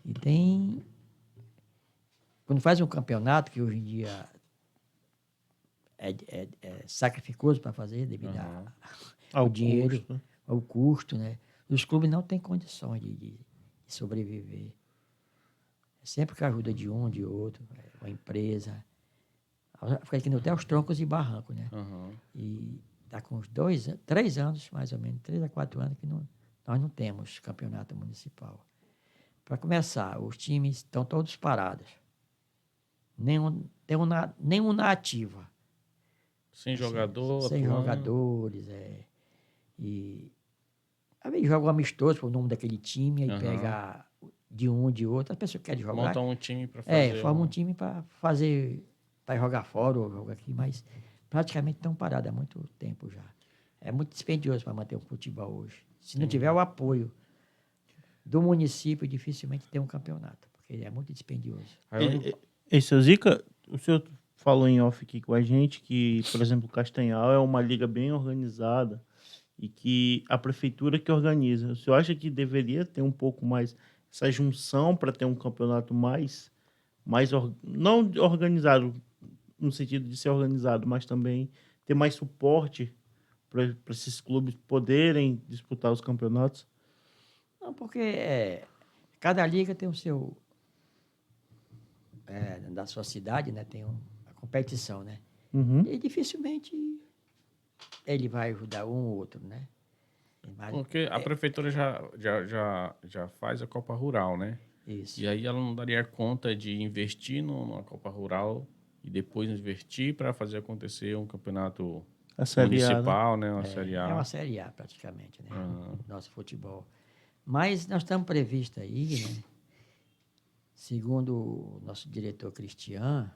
E tem... Quando faz um campeonato, que hoje em dia é sacrificoso para fazer, devido ao dinheiro, custo. ao custo, né? Os clubes não têm condições de sobreviver. É sempre com a ajuda de um, de outro, uma empresa. Fica aqui até os troncos e barrancos, né? E está com uns 3 anos, mais ou menos, 3 a 4 anos, que nós não temos campeonato municipal. Para começar, os times estão todos parados. nenhum na ativa. Sem jogador, Sem atuando. jogadores, E às vezes joga um amistoso pro nome daquele time, aí pega de um, de outro, as pessoas querem jogar. Monta um time para fazer. Forma um time para fazer, para jogar fora ou jogar aqui, mas praticamente estão parados há muito tempo já. É muito dispendioso para manter o futebol hoje. Se não tiver o apoio do município, dificilmente tem um campeonato, porque é muito dispendioso. E seu Zica, o senhor falou em off aqui com a gente que, por exemplo, o Castanhal é uma liga bem organizada e que a prefeitura que organiza. O senhor acha que deveria ter um pouco mais essa junção para ter um campeonato não organizado no sentido de ser organizado, mas também ter mais suporte para esses clubes poderem disputar os campeonatos? Não, porque cada liga tem o seu... da sua cidade, né? Tem a competição, né? Uhum. E dificilmente ele vai ajudar um ou outro, né? Porque a prefeitura já faz a Copa Rural, né? Isso. E aí ela não daria conta de investir numa Copa Rural e depois investir para fazer acontecer um campeonato A Série A, municipal, né? Uma Série A. É uma Série A, praticamente, né? Nosso futebol. Mas nós estamos previstos aí, né? Segundo o nosso diretor Cristian,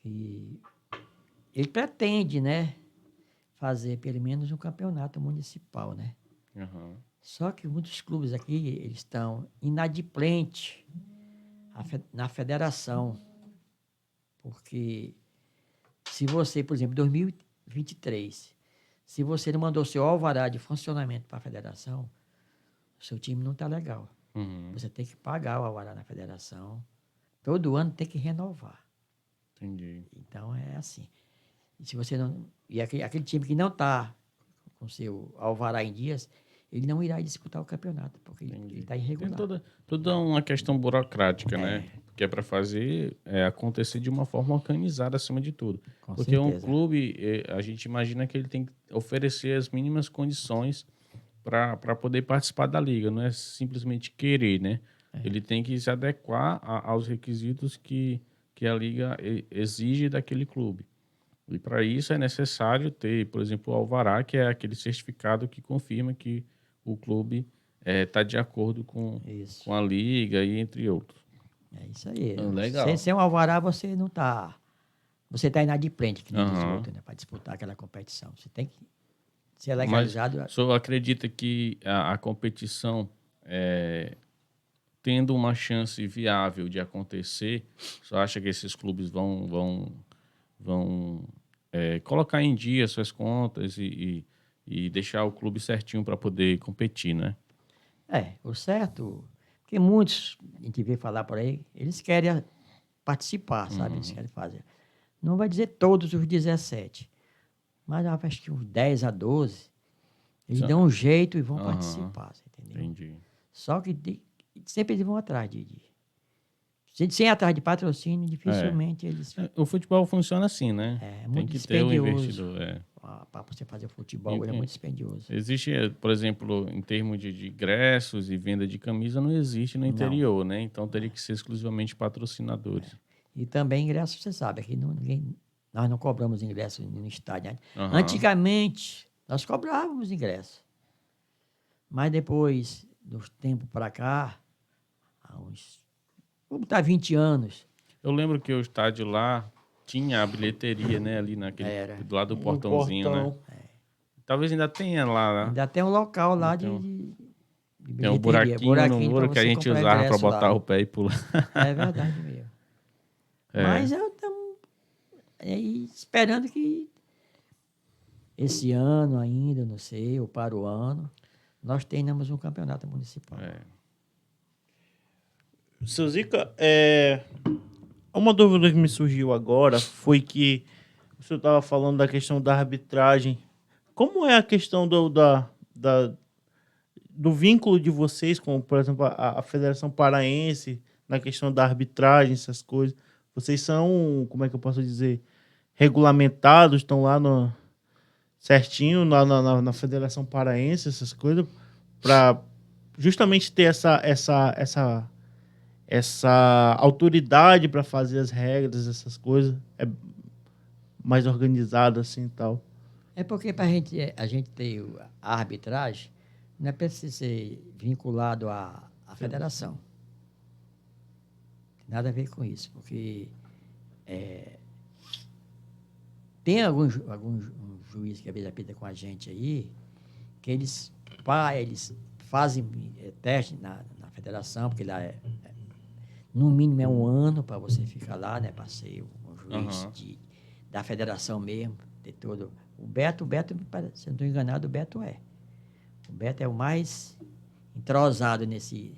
e ele pretende, né? Fazer pelo menos um campeonato municipal, né? Uhum. Só que muitos clubes aqui, eles estão inadimplentes na federação. Porque se você, por exemplo, 2023, se você não mandou seu alvará de funcionamento para a federação, o seu time não está legal. Uhum. Você tem que pagar o alvará na federação. Todo ano tem que renovar. Entendi. Então é assim. E se você não... E aquele time que não está com seu alvará em dias, ele não irá disputar o campeonato, porque ele está irregular. Tem toda uma questão burocrática, né? Que é para fazer acontecer de uma forma organizada acima de tudo. Com porque certeza. um clube, a gente imagina que ele tem que oferecer as mínimas condições para poder participar da liga. Não é simplesmente querer, né? Ele tem que se adequar aos requisitos que a liga exige daquele clube. E para isso é necessário ter, por exemplo, o alvará, que é aquele certificado que confirma que o clube está de acordo com a liga e entre outros. É isso aí. Legal. Sem um alvará, você não está... Você está inadimplente, que nem diz o Aham. outro, né? Para disputar aquela competição. Você tem que ser legalizado. Mas o senhor acredita que a competição, tendo uma chance viável de acontecer, o senhor acha que esses clubes vão colocar em dia suas contas e deixar o clube certinho para poder competir, né? O certo, porque muitos, a gente vê falar por aí, eles querem participar, sabe? Eles querem fazer. Não vai dizer todos os 17, mas acho que uns 10 a 12, eles dão um jeito e vão participar, você entendeu? Entendi. Só que sempre eles vão atrás sem ir atrás de patrocínio, dificilmente eles... O futebol funciona assim, né? É Tem muito que ter um dispendioso. investidor. Para você fazer futebol, é muito dispendioso. Existe, por exemplo, em termos de ingressos e venda de camisa, não existe no interior, né? Então teria que ser exclusivamente patrocinadores. E também ingresso, você sabe, aqui nós não cobramos ingresso no estádio. Né? Aham. Antigamente, nós cobrávamos ingresso. Mas depois, dos tempos para cá, há uns... Vamos botar 20 anos. Eu lembro que o estádio lá tinha a bilheteria, né? Ali do lado do portãozinho, né? Talvez ainda tenha lá, né? Ainda tem um local lá de Tem um bilheteria. buraquinho no muro pra que a você gente comprar usava para ingresso botar lá. o pé e pular. É verdade mesmo. Mas eu estamos esperando que esse ano ainda, não sei, ou para o ano, nós tenhamos um campeonato municipal. Seu Zica, uma dúvida que me surgiu agora foi que o senhor estava falando da questão da arbitragem. Como é a questão do vínculo de vocês com, por exemplo, a Federação Paraense, na questão da arbitragem, essas coisas? Vocês são, como é que eu posso dizer, regulamentados, estão lá certinho na Federação Paraense, essas coisas, para justamente ter essa essa autoridade para fazer as regras, essas coisas, é mais organizada assim e tal. É porque a gente ter a arbitragem, não é preciso ser vinculado à federação. Tem nada a ver com isso, porque tem alguns juízes que às vezes apita com a gente aí, que eles fazem teste na federação, porque lá no mínimo é 1 ano para você ficar lá, né? Para ser um juiz da federação mesmo, ter todo. O Beto, se eu não estou enganado, o Beto é. O Beto é o mais entrosado nesse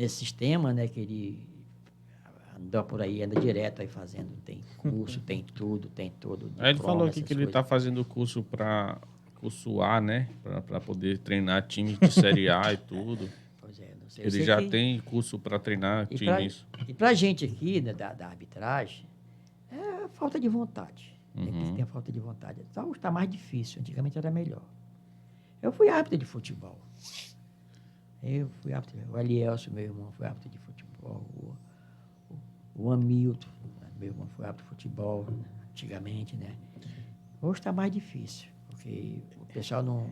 sistema, né? Que ele anda por aí, anda direto aí fazendo. Tem curso, tem tudo. Aí ele falou aqui que ele está fazendo curso para curso A, né? Para poder treinar times de Série A e tudo. Pois é, não sei. Ele já tem curso para treinar times. E para a gente aqui, né, da arbitragem, é falta de vontade. Tem a falta de vontade. Então está mais difícil. Antigamente era melhor. Eu fui árbitro de futebol. O Elielso, meu irmão, foi árbitro de futebol. O Hamilton, meu irmão, foi árbitro de futebol, antigamente, né? Hoje está mais difícil, porque o pessoal não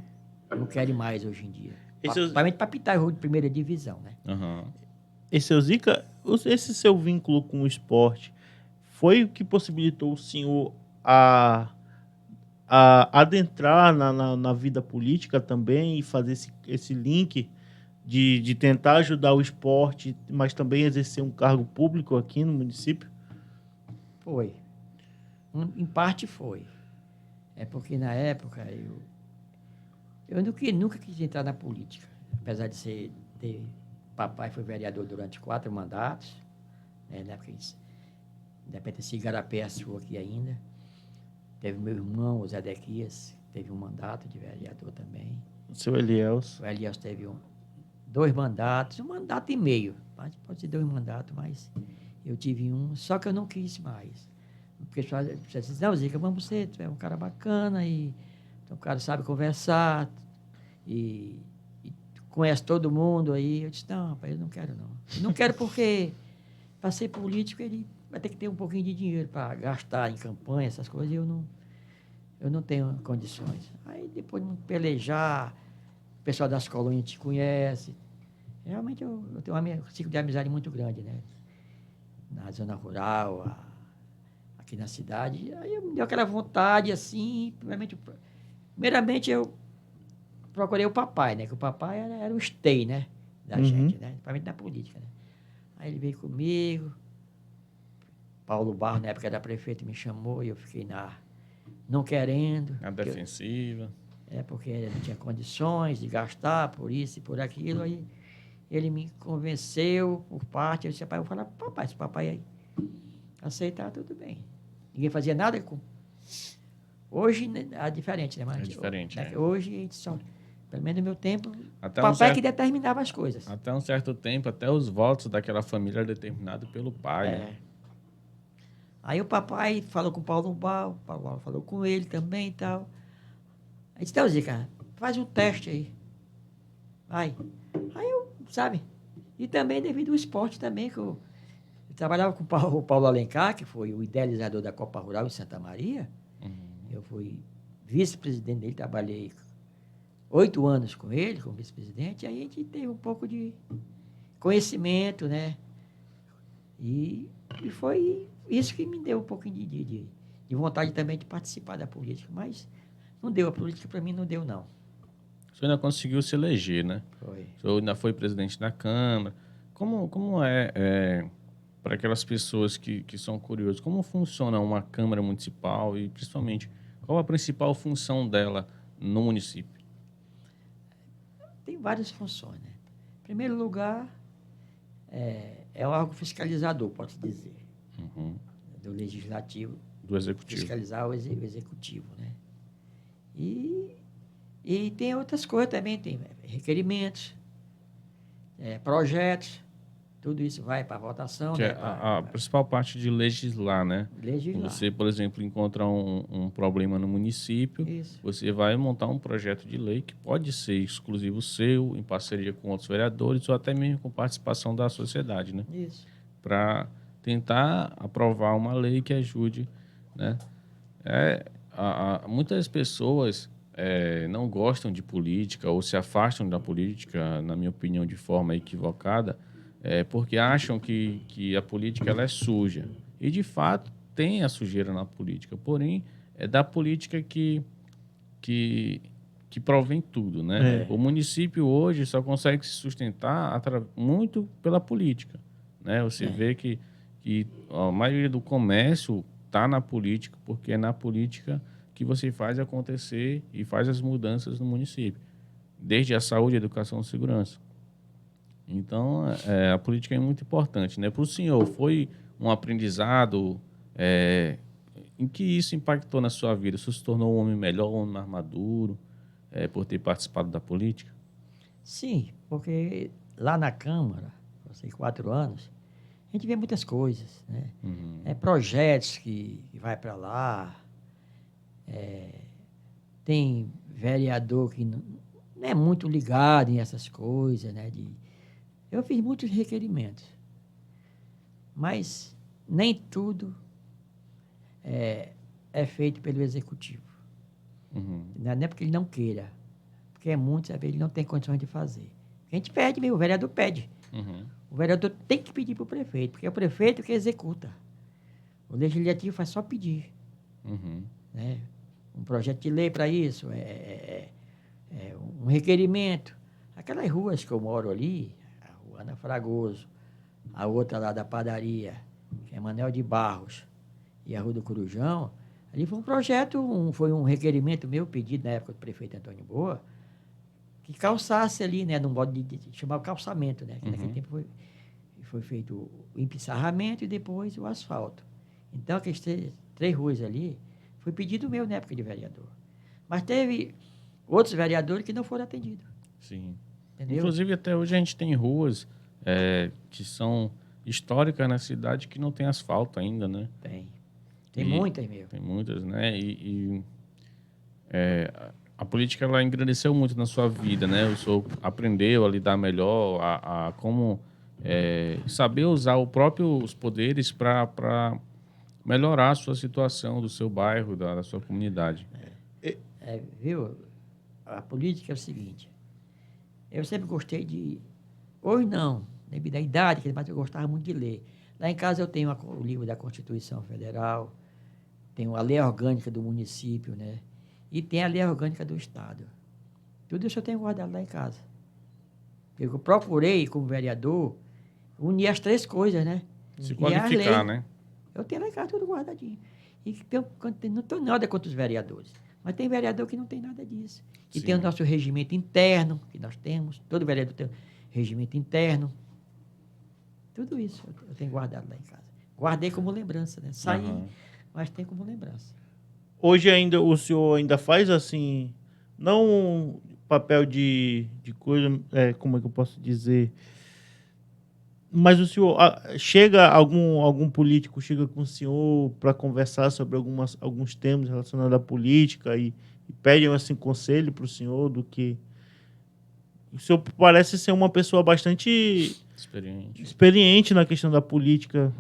quer mais hoje em dia. Principalmente para apitar jogo de primeira divisão, né? E seu Zica, esse seu vínculo com o esporte foi o que possibilitou o senhor a adentrar na vida política também e fazer esse link de tentar ajudar o esporte, mas também exercer um cargo público aqui no município? Foi. Em parte foi. É porque na época eu nunca quis entrar na política, apesar de papai foi vereador durante 4 mandatos, né, na época independente se Igarapé sua aqui ainda. Teve meu irmão, o Zé Dequias, teve um mandato de vereador também. O seu Elielso. O Elielso teve 2 mandatos, 1 mandato e meio. Pode ser 2 mandatos, mas eu tive 1, só que eu não quis mais. O pessoal disse, não, Zica, vamos você é um cara bacana, e o cara sabe conversar, e conhece todo mundo aí. Eu disse, não, rapaz, eu não quero não. Eu não quero porque, para ser político, ele vai ter que ter um pouquinho de dinheiro para gastar em campanha, essas coisas, e eu não tenho condições. Aí, depois de pelejar, o pessoal das colônias te conhece. Realmente, eu tenho um ciclo de amizade muito grande, né? Na zona rural, aqui na cidade. Aí me deu aquela vontade, assim, primeiramente eu procurei o papai, né? Que o papai era o stay, né? Da gente, né? Principalmente da política, né? Aí ele veio comigo. Paulo Barros, na época era prefeito, me chamou e eu fiquei não querendo. Na defensiva. Porque ele não tinha condições de gastar por isso e por aquilo. Aí ele me convenceu por parte. Eu disse, pai, eu vou falar pro papai, se o papai aí aceitar, tudo bem. Ninguém fazia nada com... Hoje é diferente, né? Mas, é diferente, né? Hoje a gente só... Pelo menos no meu tempo, até o papai que determinava as coisas. Até um certo tempo, até os votos daquela família eram determinados pelo pai. Né? Aí o papai falou com o Paulo Barros falou com ele também e tal. Aí disse, Zica, faz um teste aí. Vai. Aí eu, sabe? E também devido ao esporte também, que eu trabalhava com o Paulo Alencar, que foi o idealizador da Copa Rural em Santa Maria. Eu fui vice-presidente dele, trabalhei 8 anos com ele, como vice-presidente, e aí a gente teve um pouco de conhecimento, né? E foi isso que me deu um pouquinho de vontade também de participar da política, mas não deu, a política para mim não deu, não. O senhor ainda conseguiu se eleger, né? Foi. O senhor ainda foi presidente da Câmara. Como é para aquelas pessoas que são curiosas, como funciona uma Câmara Municipal e, principalmente, qual a principal função dela no município? Tem várias funções, né? Em primeiro lugar, é um órgão fiscalizador, pode-se dizer, do legislativo, do executivo. Fiscalizar o executivo, né? E tem outras coisas também, tem requerimentos, projetos, Tudo isso vai para votação, Que né? é a principal parte de legislar, né? Legislar. Você, por exemplo, encontra um problema no município, Isso. você vai montar um projeto de lei que pode ser exclusivo seu, em parceria com outros vereadores ou até mesmo com participação da sociedade, né? Isso. Para tentar aprovar uma lei que ajude, né? Muitas pessoas não gostam de política ou se afastam da política, na minha opinião, de forma equivocada, porque acham que a política ela é suja. E, de fato, tem a sujeira na política, porém, é da política que, que provém tudo, né? O município hoje só consegue se sustentar muito pela política, né? Você vê que a maioria do comércio está na política, porque é na política que você faz acontecer e faz as mudanças no município, desde a saúde, a educação e segurança. Então, a política é muito importante, né? Para o senhor, foi um aprendizado? Em que isso impactou na sua vida? Você se tornou um homem melhor, um homem mais maduro, por ter participado da política? Sim, porque lá na Câmara, passei 4 anos, a gente vê muitas coisas, né? Projetos que vai para lá, tem vereador que não é muito ligado em essas coisas, né? Eu fiz muitos requerimentos, mas nem tudo é feito pelo executivo. Não é porque ele não queira, porque muitos, às vezes, ele não tem condições de fazer. A gente pede mesmo, o vereador pede. O vereador tem que pedir para o prefeito, porque é o prefeito que executa. O legislativo faz só pedir. Né? Um projeto de lei para isso, um requerimento. Aquelas ruas que eu moro ali, a rua Ana Fragoso, a outra lá da padaria, que é Manuel de Barros, e a Rua do Corujão, ali foi um projeto, foi um requerimento meu, pedido na época do prefeito Antônio Boa, que calçasse ali, né, num modo de chamar calçamento, né, que naquele tempo foi feito o empissarramento e depois o asfalto. Então, aqueles 3 ruas ali, foi pedido meu na época de vereador. Mas teve outros vereadores que não foram atendidos. Sim. Entendeu? Inclusive, até hoje a gente tem ruas que são históricas na cidade que não tem asfalto ainda, né? Tem muitas mesmo. Tem muitas, né? A política, ela engrandeceu muito na sua vida, né? O senhor aprendeu a lidar melhor, a como saber usar os poderes para melhorar a sua situação do seu bairro, da sua comunidade. Viu? A política é o seguinte, eu sempre gostei hoje não, devido à idade, mas eu gostava muito de ler. Lá em casa eu tenho o livro da Constituição Federal, tenho a lei orgânica do município, né? E tem a lei orgânica do Estado. Tudo isso eu tenho guardado lá em casa. Eu procurei, como vereador, unir as 3 coisas, né? Se qualificar, né? Eu tenho lá em casa tudo guardadinho. E não tenho nada contra os vereadores. Mas tem vereador que não tem nada disso. E tem o nosso regimento interno, que nós temos. Todo vereador tem um regimento interno. Tudo isso eu tenho guardado lá em casa. Guardei como lembrança, né? Saí, mas tem como lembrança. Hoje ainda o senhor ainda faz assim, não um papel de coisa, como é que eu posso dizer? Mas o senhor chega algum político chega com o senhor para conversar sobre alguns temas relacionados à política e pedem assim conselho para o senhor do que o senhor parece ser uma pessoa bastante experiente na questão da política.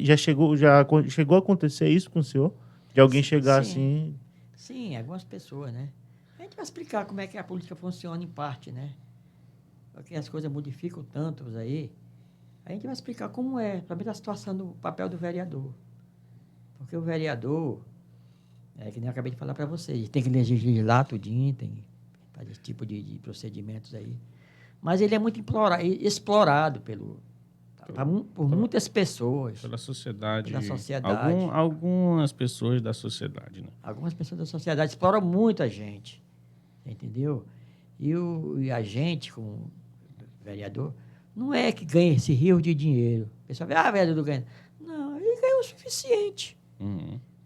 Já chegou a acontecer isso com o senhor? De alguém chegar assim? Sim, algumas pessoas, né? A gente vai explicar como é que a política funciona em parte, né? Porque as coisas modificam tantos aí. A gente vai explicar como é, para mim, a situação do papel do vereador. Porque o vereador, que nem eu acabei de falar para vocês, tem que legislar tudinho, tem que fazer esse tipo de procedimentos aí. Mas ele é muito explorado por muitas pessoas. Pela sociedade. Pela sociedade. Algumas pessoas da sociedade, né? Algumas pessoas da sociedade exploram muito a gente, entendeu? E a gente, como vereador, não é que ganha esse rio de dinheiro. O pessoal vê, vereador ganha. Não, ele ganha o suficiente,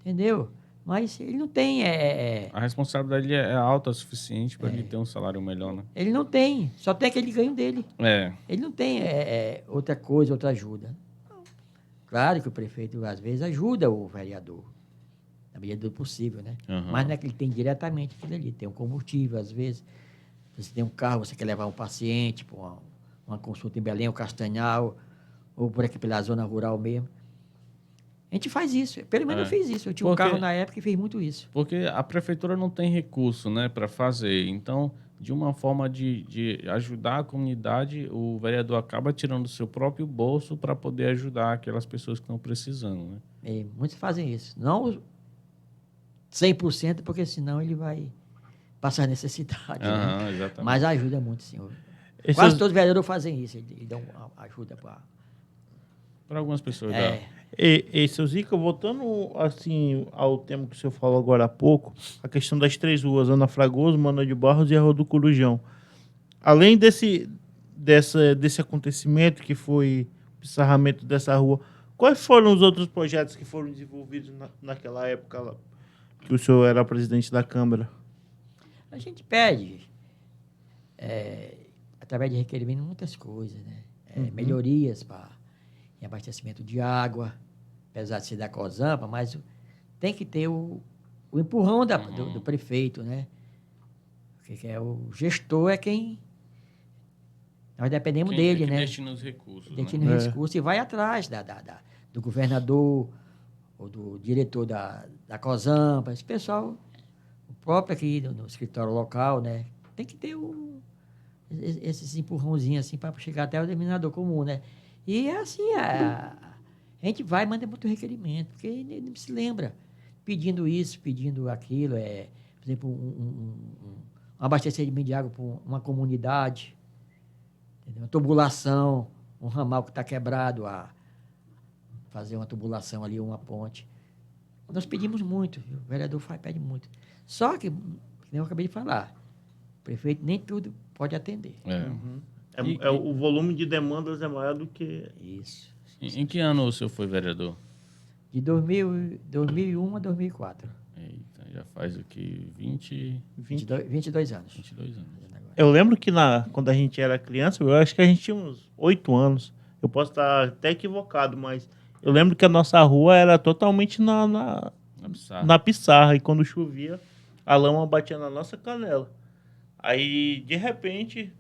entendeu? Mas ele não tem... A responsabilidade é alta o suficiente para ele ter um salário melhor, né? Ele não tem. Só tem aquele ganho dele. É. Ele não tem outra coisa, outra ajuda. Claro que o prefeito, às vezes, ajuda o vereador, na medida do possível, né? Uhum. Mas não é que ele tem diretamente aquilo ali. Tem um combustível, às vezes. Você tem um carro, você quer levar um paciente para uma consulta em Belém, ou Castanhal, ou por aqui pela zona rural mesmo. A gente faz isso. Pelo menos eu fiz isso. Eu tinha um carro na época e fiz muito isso. Porque a prefeitura não tem recurso, né, para fazer. Então, de uma forma de ajudar a comunidade, o vereador acaba tirando do seu próprio bolso para poder ajudar aquelas pessoas que estão precisando, né? Muitos fazem isso. Não 100%, porque senão ele vai passar necessidade. Né? Exatamente. Mas ajuda muito, senhor. Quase todos os vereadores fazem isso. Eles dão ajuda para algumas pessoas. Seu Zica, voltando assim, ao tema que o senhor falou agora há pouco, a questão das 3 ruas, Ana Fragoso, Manuel de Barros e a Rua do Corujão. Além desse acontecimento que foi o encerramento dessa rua, quais foram os outros projetos que foram desenvolvidos naquela época que o senhor era presidente da Câmara? A gente pede, através de requerimento, muitas coisas, né? Melhorias em abastecimento de água, apesar de ser da COSAMPA, mas tem que ter o empurrão do prefeito, né? Porque o gestor é quem... Nós dependemos dele, né? Destina os recursos. Destina os recursos e vai atrás do governador ou do diretor da COSAMPA, esse pessoal, o próprio aqui no escritório local, né? Tem que ter esses empurrãozinhos assim para chegar até o denominador comum, né? E é assim, a gente vai, manda muito requerimento, porque ele não se lembra pedindo isso, pedindo aquilo, por exemplo, um abastecimento de água para uma comunidade, entendeu? Uma tubulação, um ramal que está quebrado, fazer uma tubulação ali, uma ponte. Nós pedimos muito, viu? O vereador pede muito. Só que, como eu acabei de falar, o prefeito nem tudo pode atender. O volume de demandas é maior do que... Isso. Em que ano o senhor foi vereador? De 2001 a 2004. Eita, já faz o que? 22 anos. 22 anos. Eu lembro que quando a gente era criança, eu acho que a gente tinha uns 8 anos. Eu posso estar até equivocado, mas eu lembro que a nossa rua era totalmente na pissarra. E quando chovia, a lama batia na nossa canela. Aí, de repente,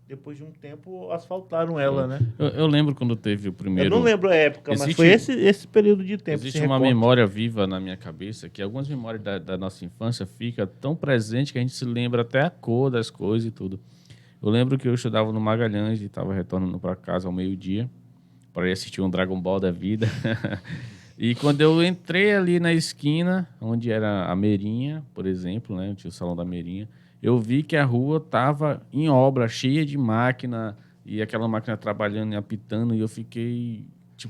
depois de um tempo, asfaltaram ela, né? Eu lembro quando teve o primeiro... Eu não lembro a época, mas foi esse período de tempo. Existe uma memória viva na minha cabeça, que algumas memórias da nossa infância ficam tão presentes que a gente se lembra até a cor das coisas e tudo. Eu lembro que eu estudava no Magalhães e estava retornando para casa ao meio-dia para ir assistir um Dragon Ball da vida. E quando eu entrei ali na esquina, onde era a Meirinha, por exemplo, né? Tinha o Salão da Meirinha, eu vi que a rua estava em obra, cheia de máquina, e aquela máquina trabalhando e apitando, e eu fiquei,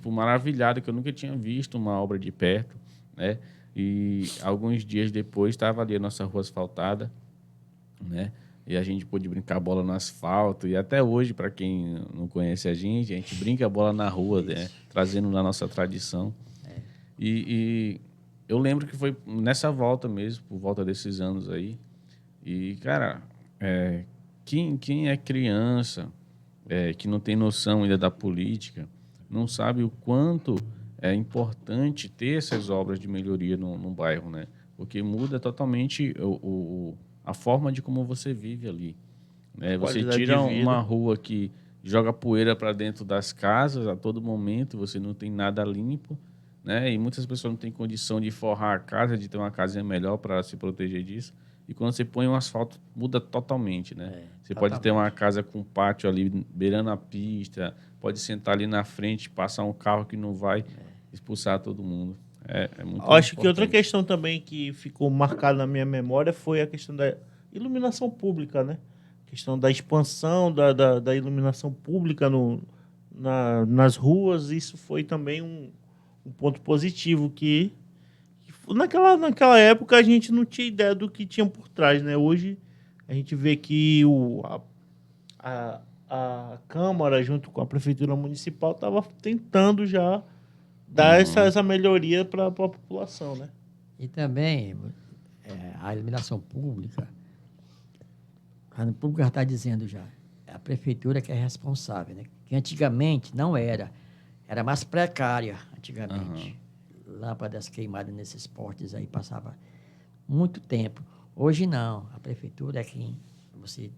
maravilhado, que eu nunca tinha visto uma obra de perto, né? E alguns dias depois estava ali a nossa rua asfaltada, né? E a gente pôde brincar bola no asfalto, e até hoje, para quem não conhece a gente brinca bola na rua, né? Trazendo na nossa tradição. E eu lembro que foi nessa volta mesmo, por volta desses anos aí. E, cara, quem é criança, que não tem noção ainda da política, não sabe o quanto é importante ter essas obras de melhoria no bairro, né? Porque muda totalmente a forma de como você vive ali, né? Você tira uma rua que joga poeira para dentro das casas a todo momento, você não tem nada limpo, né? E muitas pessoas não têm condição de forrar a casa, de ter uma casinha melhor para se proteger disso. E quando você põe um asfalto, muda totalmente, né? Você pode ter uma casa com pátio ali beirando a pista, pode sentar ali na frente, passar um carro que não vai expulsar todo mundo. É muito importante. Acho que outra questão também que ficou marcada na minha memória foi a questão da iluminação pública, né? A questão da expansão da iluminação pública nas ruas. Isso foi também um ponto positivo que naquela época a gente não tinha ideia do que tinha por trás, né? Hoje a gente vê que a Câmara, junto com a Prefeitura Municipal, estava tentando já dar essa melhoria para a população, né? E também a iluminação pública, o público já está dizendo já, é a prefeitura que é responsável, né? Que antigamente não era, era mais precária antigamente. Lâmpadas queimadas nesses postes aí passava muito tempo. Hoje não, a prefeitura é quem você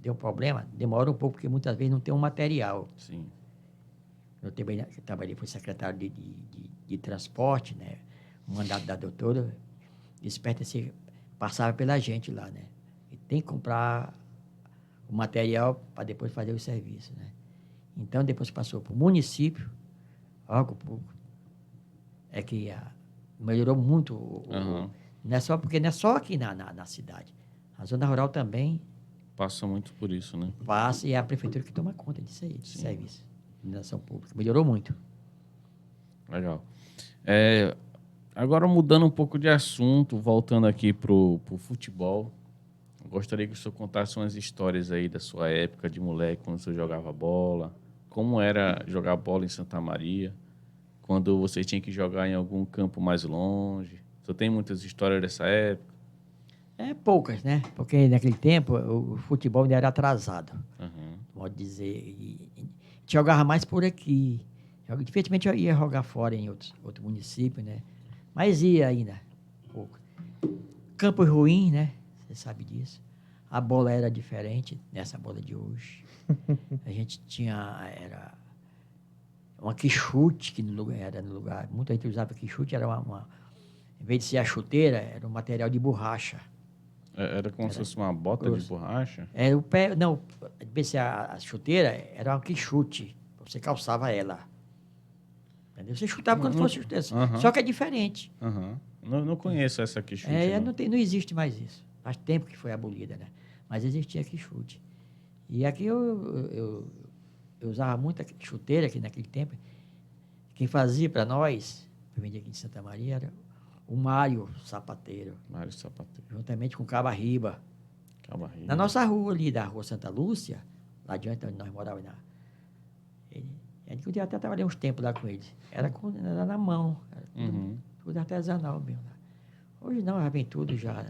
deu problema, demora um pouco porque muitas vezes não tem um material. Sim. Eu trabalhei, fui secretário de transporte, né? O mandato da doutora, desperta-se, passava pela gente lá, né? E tem que comprar o material para depois fazer o serviço, né? Então, depois que passou para o município, órgão público, é que melhorou muito. Não é só porque não é só aqui na cidade. A zona rural também Passa muito por isso, né? passa e é a prefeitura que toma conta disso aí, de serviço. Iluminação pública. Melhorou muito. Legal. Agora, mudando um pouco de assunto, voltando aqui pro futebol, eu gostaria que o senhor contasse umas histórias aí da sua época de moleque, quando o senhor jogava bola, como era jogar bola em Santa Maria, quando você tinha que jogar em algum campo mais longe. O senhor tem muitas histórias dessa época? Poucas, né? Porque naquele tempo o futebol ainda era atrasado. Pode dizer. E a gente jogava mais por aqui. Dificilmente eu ia jogar fora em outro município, né? Mas ia ainda. Pouco. Campos ruins, né? Você sabe disso. A bola era diferente dessa bola de hoje. A gente era uma quichute, que era no lugar. Muita gente usava quichute, era em vez de ser a chuteira, era um material de borracha. Era como se fosse uma bota de borracha? O pé, não, em vez de ser a chuteira, era uma quichute. Você calçava ela. Entendeu? Você chutava quando fosse chuteira. Só que é diferente. Não conheço essa quichute. Não existe mais isso. Faz tempo que foi abolida, né? Mas existia quichute. E aqui eu usava muita chuteira aqui naquele tempo. Quem fazia para nós, eu vendia aqui em Santa Maria, era o Mário Sapateiro. Mário Sapateiro. Juntamente com o Caba Riba. Na nossa rua ali, da Rua Santa Lúcia, lá adiante onde nós morávamos. Eu até trabalhei uns tempos lá com eles. Era na mão. Era tudo artesanal mesmo. Hoje não, já vem tudo já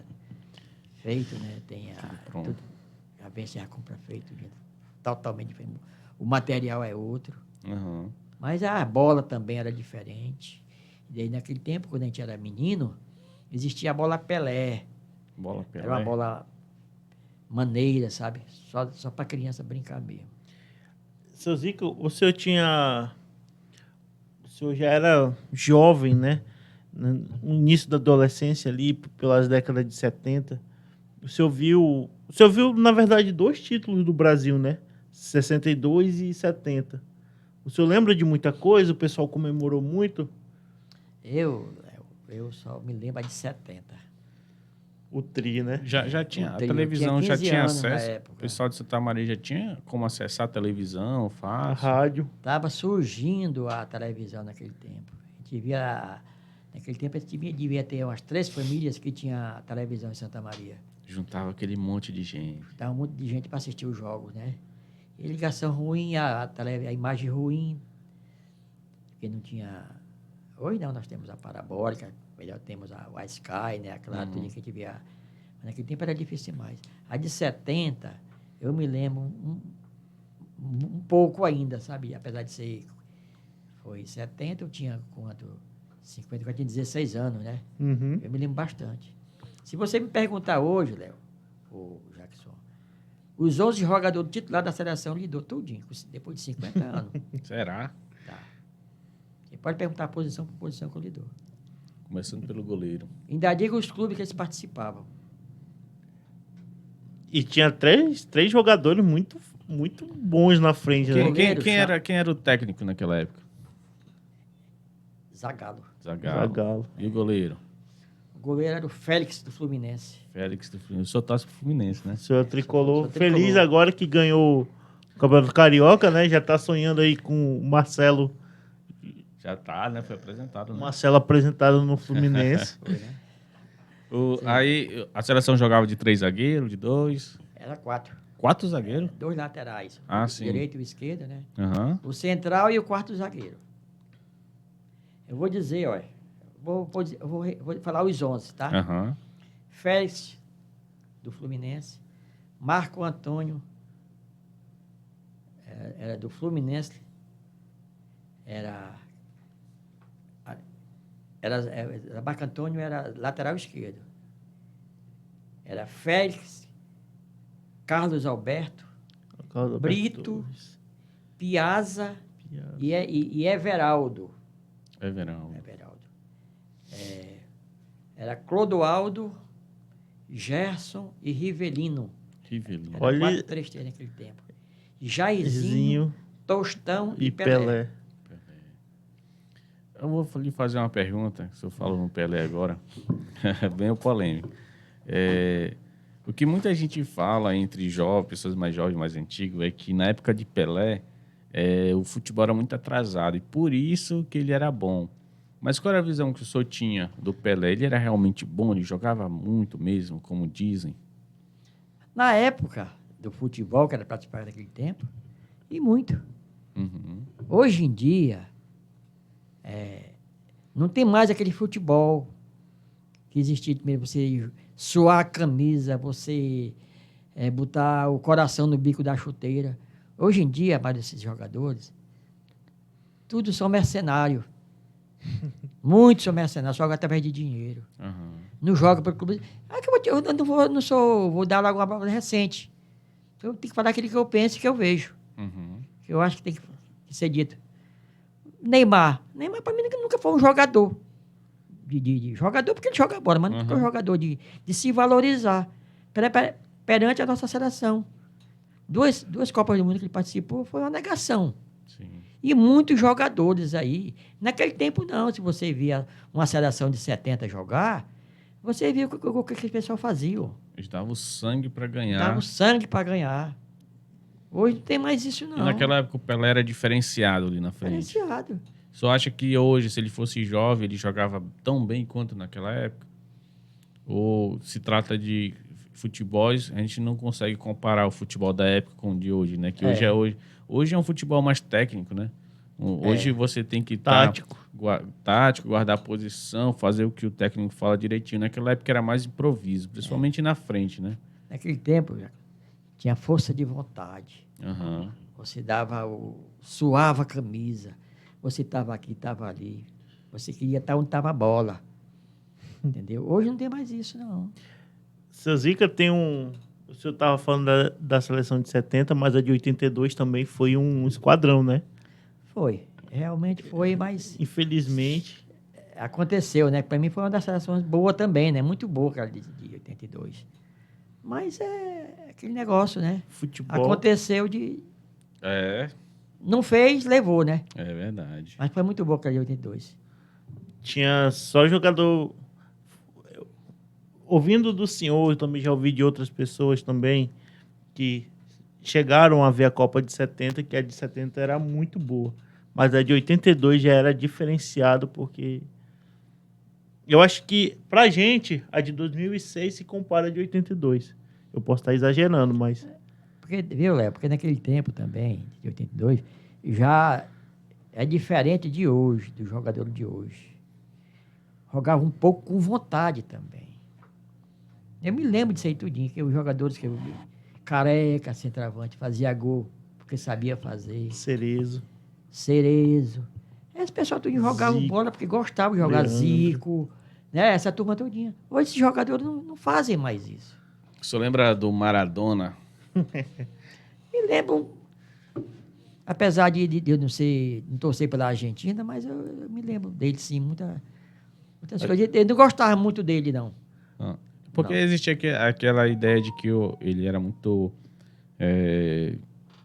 feito, né? Tem tudo, já vem, você já compra feito. Totalmente diferente. O material é outro. Mas a bola também era diferente. E daí, naquele tempo, quando a gente era menino, existia a bola Pelé. Bola Pelé? Era uma bola maneira, sabe? Só para criança brincar mesmo. Seu Zico, o senhor já era jovem, né? No início da adolescência ali, pelas décadas de 70. O senhor viu, na verdade, 2 títulos do Brasil, né? 62 e 70. O senhor lembra de muita coisa? O pessoal comemorou muito? Eu só me lembro de 70. O tri, né? Já tinha, a tri, televisão já tinha acesso. O época. pessoal de Santa Maria já tinha como acessar a televisão, fácil. Rádio. Estava surgindo a televisão naquele tempo. A gente via, naquele tempo a gente devia ter umas 3 famílias que tinham televisão em Santa Maria. Juntava aquele monte de gente. Juntava um monte de gente para assistir os jogos, né? E ligação ruim, a imagem ruim, porque não tinha... Hoje não, nós temos a parabólica, melhor temos a Sky, né? Aquela tudo que a gente via. Mas naquele tempo era difícil mais. A de 70, eu me lembro um pouco ainda, sabe? Apesar de ser... Foi 70, eu tinha quanto? 50, eu tinha 16 anos, né? Eu me lembro bastante. Se você me perguntar hoje, Léo, ou Jackson, os 11 jogadores titulares da seleção lidou tudinho, depois de 50 anos. Será? Tá. Você pode perguntar posição por posição que eu lidou. Começando pelo goleiro. Ainda digo os clubes que eles participavam. E tinha três jogadores muito bons na frente, né? Quem era o técnico naquela época? Zagallo. E o goleiro? O goleiro era o Félix do Fluminense. Félix do Fluminense. O senhor torce pro Fluminense, né? O senhor tricolor. Feliz agora que ganhou o Campeonato Carioca, né? Já tá sonhando aí com o Marcelo. Já tá, né? Foi apresentado, né? Marcelo apresentado no Fluminense. Foi, né? Aí a seleção jogava de 3 zagueiros, de 2? Era 4. 4 zagueiros? 2 laterais. Ah, o sim. direito e o esquerdo, né? Aham. O central e o quarto zagueiro. Eu vou dizer, olha, vou falar os 11, tá? Aham. Félix, do Fluminense. Marco Antônio, era do Fluminense. Marco Antônio era lateral esquerdo. Era Félix, Carlos Alberto, Brito, Piazza e Everaldo. Everaldo. Era Clodoaldo, Gerson e Rivelino. Rivelino. Era Olha- 4-3-3 naquele tempo. Jairzinho, Zinho Tostão e Pelé. Eu vou lhe fazer uma pergunta, se eu falo no Pelé agora, bem polêmico. O que muita gente fala entre jovens, pessoas mais jovens, mais antigos, é que na época de Pelé, o futebol era muito atrasado e por isso que ele era bom. Mas qual era a visão que o senhor tinha do Pelé? Ele era realmente bom? Ele jogava muito mesmo, como dizem? Na época do futebol, que era praticado naquele tempo, e muito. Uhum. Hoje em dia, não tem mais aquele futebol que existia mesmo, você suar a camisa, você botar o coração no bico da chuteira. Hoje em dia, a maioria desses jogadores, tudo são mercenários. Muitos são mercenários, só jogam através de dinheiro. Uhum. Não joga para o clube. Vou dar logo uma palavra recente. Eu tenho que falar aquilo que eu penso e que eu vejo. Uhum. Que eu acho que tem que ser dito. Neymar, para mim, nunca foi um jogador. De jogador, porque ele joga bola, mas nunca foi um jogador de se valorizar perante a nossa seleção. Duas Copas do Mundo que ele participou foi uma negação. Sim. E muitos jogadores aí. Naquele tempo, não. Se você via uma seleção de 70 jogar, você via o que aquele pessoal fazia. Eles davam o sangue para ganhar. Dava o sangue para ganhar. Hoje não tem mais isso, não. E naquela época o Pelé era diferenciado ali na frente. Diferenciado. Só acha que hoje, se ele fosse jovem, ele jogava tão bem quanto naquela época? Ou se trata de futebols, a gente não consegue comparar o futebol da época com o de hoje, né? Que hoje é um futebol mais técnico, né? Hoje você tem que estar tático, guardar a posição, fazer o que o técnico fala direitinho. Naquela época era mais improviso, principalmente na frente, né? Naquele tempo, tinha força de vontade. Uhum. Você suava a camisa. Você estava aqui, estava ali. Você queria estar onde estava a bola. Entendeu? Hoje não tem mais isso, não. Seu Zica tem um... O senhor estava falando da seleção de 70, mas a de 82 também foi um esquadrão, né? Foi. Realmente foi, mas... Infelizmente. Aconteceu, né? Para mim foi uma das seleções boa também, né? Muito boa, cara, de 82. Mas é aquele negócio, né? Futebol. Aconteceu de... É. Não fez, levou, né? É verdade. Mas foi muito boa, cara, de 82. Tinha só jogador... Ouvindo do senhor, eu também já ouvi de outras pessoas também, que chegaram a ver a Copa de 70, que a de 70 era muito boa. Mas a de 82 já era diferenciado, porque... Eu acho que, pra gente, a de 2006 se compara a de 82. Eu posso estar exagerando, mas... Porque, viu, Léo? Porque naquele tempo também, de 82, já é diferente de hoje, do jogador de hoje. Jogava um pouco com vontade também. Eu me lembro disso aí tudinho, que os jogadores que eu vi, Careca, centroavante, fazia gol, porque sabia fazer. Cerezo. Esse pessoal tudo jogava bola porque gostava de jogar. Leandro. Zico, né? Essa turma todinha. Hoje esses jogadores não fazem mais isso. O senhor lembra do Maradona? Me lembro, apesar de eu não torcer pela Argentina, mas eu me lembro dele sim, muitas coisas. Eu não gostava muito dele, não. Porque existia aquela ideia de que ele era muito,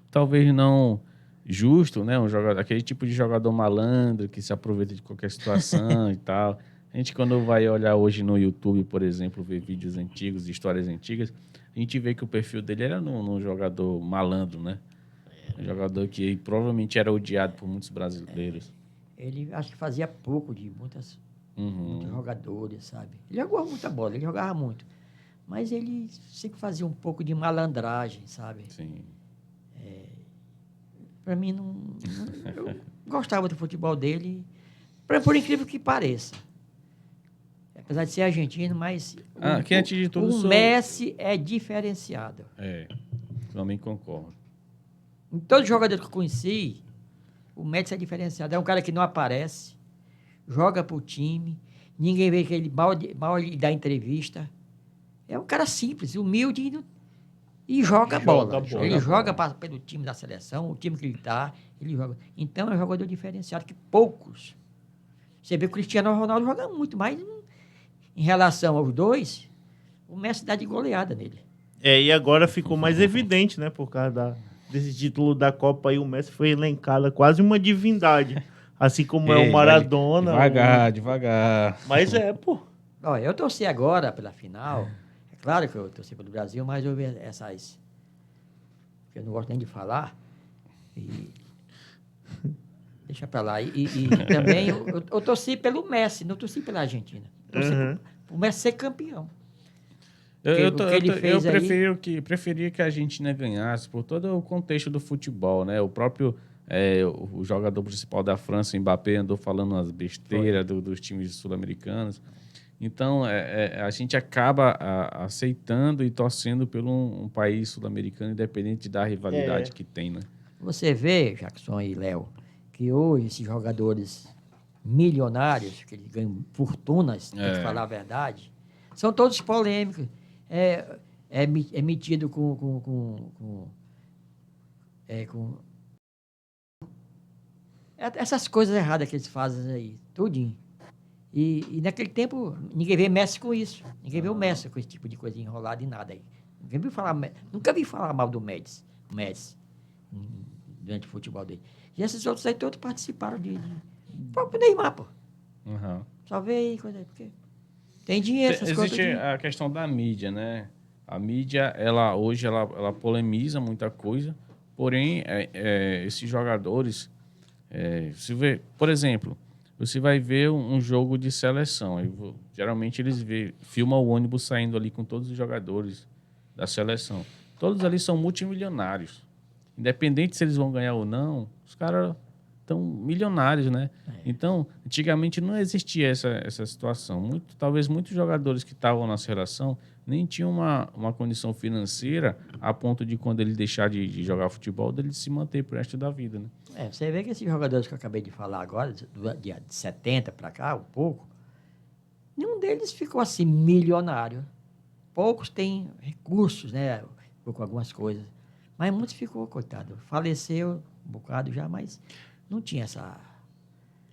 talvez não justo, né? Aquele tipo de jogador malandro que se aproveita de qualquer situação e tal. A gente, quando vai olhar hoje no YouTube, por exemplo, ver vídeos antigos, histórias antigas, a gente vê que o perfil dele era num jogador malandro, né? Um jogador que provavelmente era odiado por muitos brasileiros. Ele acho que fazia pouco de muitos jogadores, sabe? Ele jogava muita bola, ele jogava muito. Mas ele sempre fazia um pouco de malandragem, sabe? Sim. Para mim, eu gostava do futebol dele, por incrível que pareça. apesar de ser argentino, mas que antes de tudo o Messi é diferenciado. Também concordo. Em todo jogador que eu conheci, o Messi é diferenciado. É um cara que não aparece, joga pro time, ninguém vê que ele mal ele dá entrevista. É um cara simples, humilde e joga bola. Ele joga pelo time da seleção, o time que ele tá, ele joga. Então é um jogador diferenciado que poucos. Você vê que o Cristiano Ronaldo joga muito, mas em relação aos dois, o Messi dá de goleada nele. E agora ficou mais evidente, né? Por causa desse título da Copa aí, o Messi foi elencado quase uma divindade. Assim como é o Maradona. Devagar. Mas pô. Olha, eu torci agora pela final. É claro que eu torci pelo Brasil, mas eu vi essas... Eu não gosto nem de falar. Deixa pra lá. E também eu torci pelo Messi, não torci pela Argentina. Torci pro Messi ser campeão. Eu preferia que a Argentina ganhasse por todo o contexto do futebol, né? O próprio o jogador principal da França, Mbappé, andou falando umas besteiras dos times sul-americanos. Então, a gente acaba aceitando e torcendo por um país sul-americano, independente da rivalidade que tem, né? Você vê, Jackson e Léo, que hoje esses jogadores milionários, que eles ganham fortunas, tem que falar a verdade, são todos polêmicos. É metido com essas coisas erradas que eles fazem aí, tudinho. E naquele tempo, ninguém vê Messi com isso. Ninguém vê o Messi com esse tipo de coisa enrolada em nada aí. Nunca vi falar mal do Messi durante o futebol dele. E esses outros aí todos participaram de próprio Neymar, pô. Só vê aí, coisa aí, porque tem dinheiro, essas coisas. Existe a questão da mídia, né? A mídia, hoje ela polemiza muita coisa, porém, esses jogadores, se vê, por exemplo, você vai ver um jogo de seleção. Geralmente eles filmam o ônibus saindo ali com todos os jogadores da seleção. Todos ali são multimilionários. Independente se eles vão ganhar ou não, os caras estão milionários, né? Então, antigamente não existia essa situação. Talvez muitos jogadores que estavam na seleção nem tinham uma condição financeira a ponto de, quando ele deixar de jogar futebol, dele se manter pro resto da vida, né? Você vê que esses jogadores que eu acabei de falar agora, de 70 para cá, um pouco, nenhum deles ficou assim milionário. Poucos têm recursos, né? Com algumas coisas. Mas muitos ficou, coitado. Faleceu um bocado já, mas não tinha essa...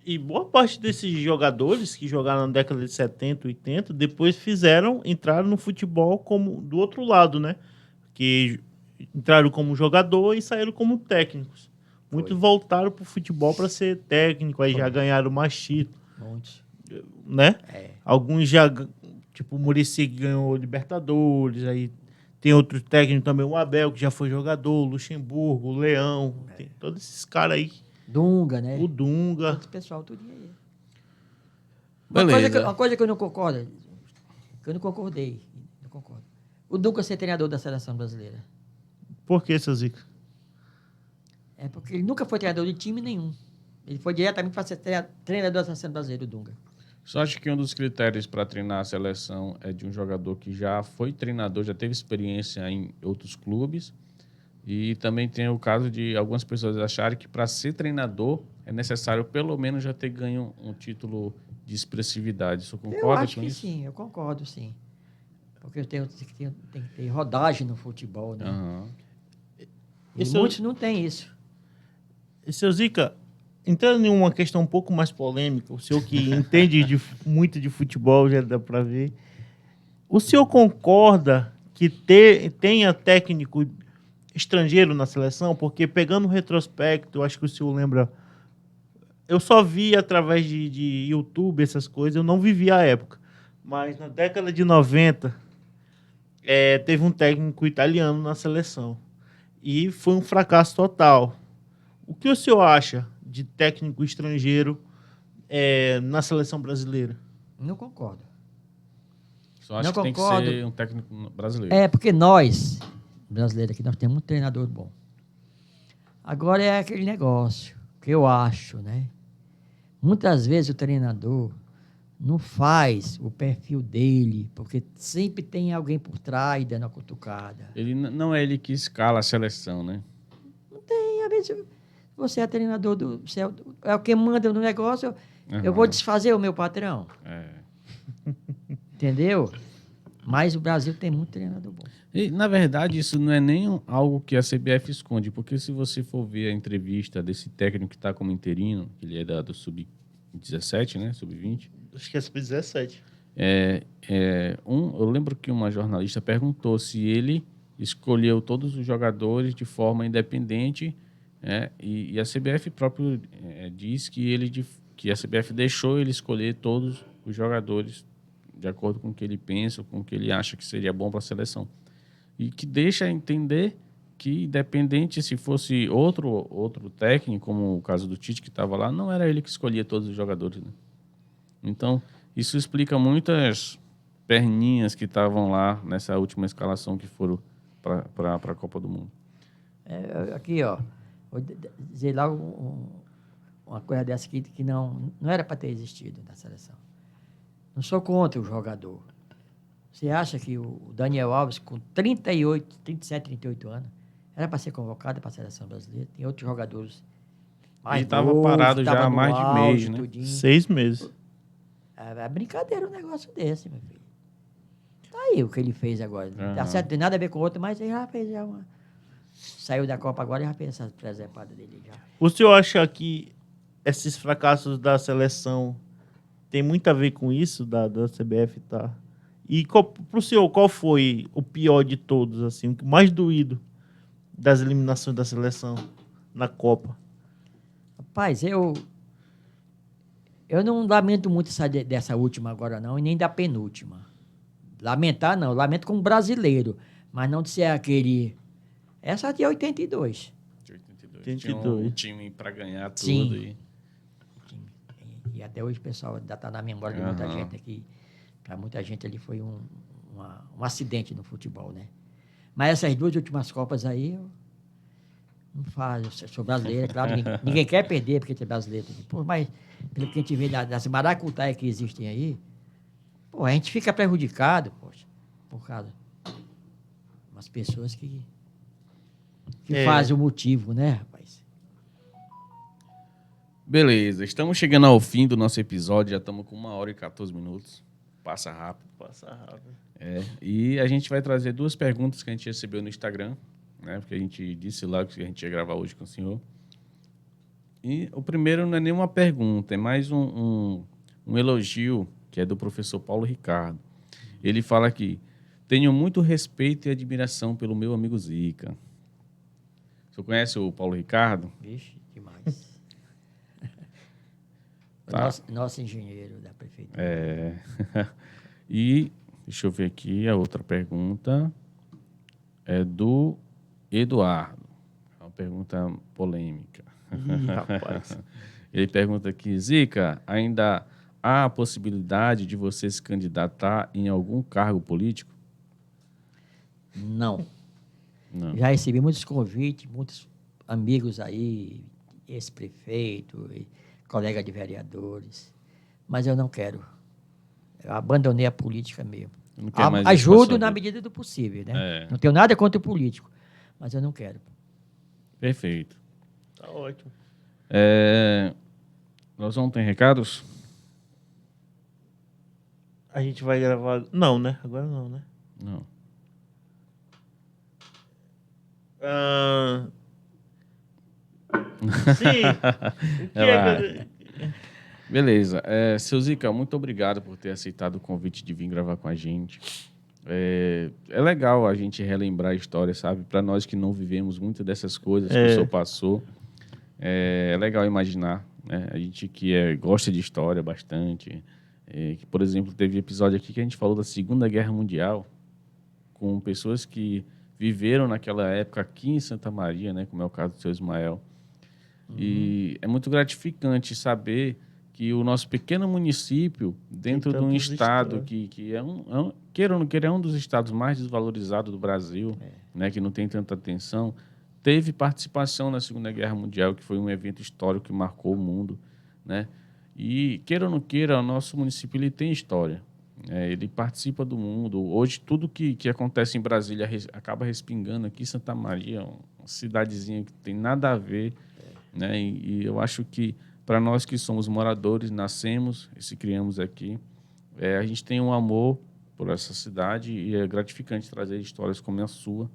E boa parte desses jogadores que jogaram na década de 70, 80, depois entraram no futebol como do outro lado, né? Que entraram como jogador e saíram como técnicos. Muitos voltaram pro futebol para ser técnico, aí já ganharam mais títulos. Muitos. Né? Alguns já, tipo o Muricy, que ganhou Libertadores, aí tem outro técnico também, o Abel, que já foi jogador, o Luxemburgo, o Leão, tem todos esses caras aí. Dunga, né? O Dunga. Esse pessoal, tudo aí. Beleza. Uma coisa que eu não concordo, que eu não concordei, não concordo. O Dunga ser treinador da seleção brasileira. Por que, seu Zica? É porque ele nunca foi treinador de time nenhum. Ele foi diretamente para ser treinador da seleção brasileira, o Dunga. Só acho que um dos critérios para treinar a seleção é de um jogador que já foi treinador, já teve experiência em outros clubes. E também tem o caso de algumas pessoas acharem que para ser treinador é necessário pelo menos já ter ganho um título de expressividade. Você concorda com isso? Eu acho que sim, eu concordo sim. Porque tem que ter rodagem no futebol, né? E muitos não têm isso. E, seu Zica, entrando em uma questão um pouco mais polêmica, o senhor que entende muito de futebol, já dá para ver. O senhor concorda que tenha técnico estrangeiro na seleção? Porque, pegando o retrospecto, eu acho que o senhor lembra... Eu só vi através de YouTube essas coisas, eu não vivi a época. Mas na década de 90, teve um técnico italiano na seleção. E foi um fracasso total. O que o senhor acha de técnico estrangeiro na seleção brasileira? Não concordo. Só acho que tem que ser um técnico brasileiro. Porque nós, brasileiros aqui, nós temos um treinador bom. Agora é aquele negócio que eu acho, né? Muitas vezes o treinador não faz o perfil dele, porque sempre tem alguém por trás dando a cutucada. Ele não é ele que escala a seleção, né? Tem, às vezes, você é treinador do céu, é o que manda no negócio, eu vou desfazer o meu patrão. Entendeu? Mas o Brasil tem muito treinador bom. E, na verdade, isso não é nem algo que a CBF esconde, porque se você for ver a entrevista desse técnico que está como interino, ele é do Sub-17, né? Sub-20. Acho que é Sub-17. Eu lembro que uma jornalista perguntou se ele escolheu todos os jogadores de forma independente, e a CBF próprio diz que a CBF deixou ele escolher todos os jogadores de acordo com o que ele pensa, com o que ele acha que seria bom para a seleção. E que deixa entender que, independente se fosse outro técnico, como o caso do Tite que estava lá, não era ele que escolhia todos os jogadores, né? Então, isso explica muitas perninhas que estavam lá nessa última escalação que foram para a Copa do Mundo. Aqui, ó, vou dizer lá uma coisa dessa aqui que não era para ter existido na seleção. Não sou contra o jogador. Você acha que o Daniel Alves, com 37, 38 anos, era para ser convocado para a seleção brasileira? Tem outros jogadores mais Ele estava parado já há mais de mês, né? Tudinho. 6 meses. É brincadeira um negócio desse, meu filho. Tá aí o que ele fez agora. Não tá certo, tem nada a ver com o outro, mas ele já fez saiu da Copa agora e já fez essa presepada dele já. O senhor acha que esses fracassos da seleção tem muito a ver com isso, da CBF, tá? E pro senhor, qual foi o pior de todos, assim, o mais doído das eliminações da seleção na Copa? Rapaz, eu não lamento muito dessa última agora, não, e nem da penúltima. Lamentar, não. Lamento como brasileiro, mas não de ser aquele... Essa de 82. De 82. 82. Tinha um time para ganhar tudo. Sim. E até hoje o pessoal ainda está na memória de muita gente aqui. Para muita gente ali foi um acidente no futebol, né? Mas essas duas últimas Copas aí, eu não faço. Eu sou brasileiro, é claro. Ninguém quer perder porque é brasileiro. Pô, mas pelo que a gente vê das maracutaias que existem aí, pô, a gente fica prejudicado, poxa, por causa de umas pessoas que fazem o motivo, né, rapaz? Beleza, estamos chegando ao fim do nosso episódio, já estamos com 1h e 14 minutos. Passa rápido. Passa rápido. E a gente vai trazer 2 perguntas que a gente recebeu no Instagram, né? Porque a gente disse lá que a gente ia gravar hoje com o senhor. E o primeiro não é nenhuma pergunta, é mais um elogio, que é do professor Paulo Ricardo. Ele fala aqui: tenho muito respeito e admiração pelo meu amigo Zica. Você conhece o Paulo Ricardo? Vixe, demais. Tá. Nosso engenheiro da prefeitura. E deixa eu ver aqui a outra pergunta. É do Eduardo. É uma pergunta polêmica. Ih, rapaz. Ele pergunta aqui: Zica, ainda há a possibilidade de você se candidatar em algum cargo político? Não. Não. Já recebi muitos convites, muitos amigos aí, ex-prefeito, colega de vereadores, mas eu não quero. Eu abandonei a política mesmo. Não quer mais Ajudo na medida do possível, né? Não tenho nada contra o político, mas eu não quero. Perfeito. Tá ótimo. Nós vamos ter recados? A gente vai gravar... Não, né? Agora não, né? Não. Sim. O que é que... Beleza. Seu Zica, muito obrigado por ter aceitado o convite de vir gravar com a gente. É legal a gente relembrar a história, sabe? Para nós que não vivemos muito dessas coisas que o senhor passou, é legal imaginar, né? A gente que gosta de história bastante. Que, por exemplo, teve episódio aqui que a gente falou da Segunda Guerra Mundial com pessoas que viveram naquela época aqui em Santa Maria, né? Como é o caso do seu Ismael. E é muito gratificante saber que o nosso pequeno município, dentro de um estado que queira ou não queira, é um dos estados mais desvalorizados do Brasil, né, que não tem tanta atenção, teve participação na Segunda Guerra Mundial, que foi um evento histórico que marcou o mundo, né? E, queira ou não queira, o nosso município ele tem história. Ele participa do mundo. Hoje, tudo que acontece em Brasília acaba respingando aqui em Santa Maria, uma cidadezinha que tem nada a ver. Né? E eu acho que, para nós que somos moradores, nascemos e se criamos aqui, a gente tem um amor por essa cidade e é gratificante trazer histórias como a sua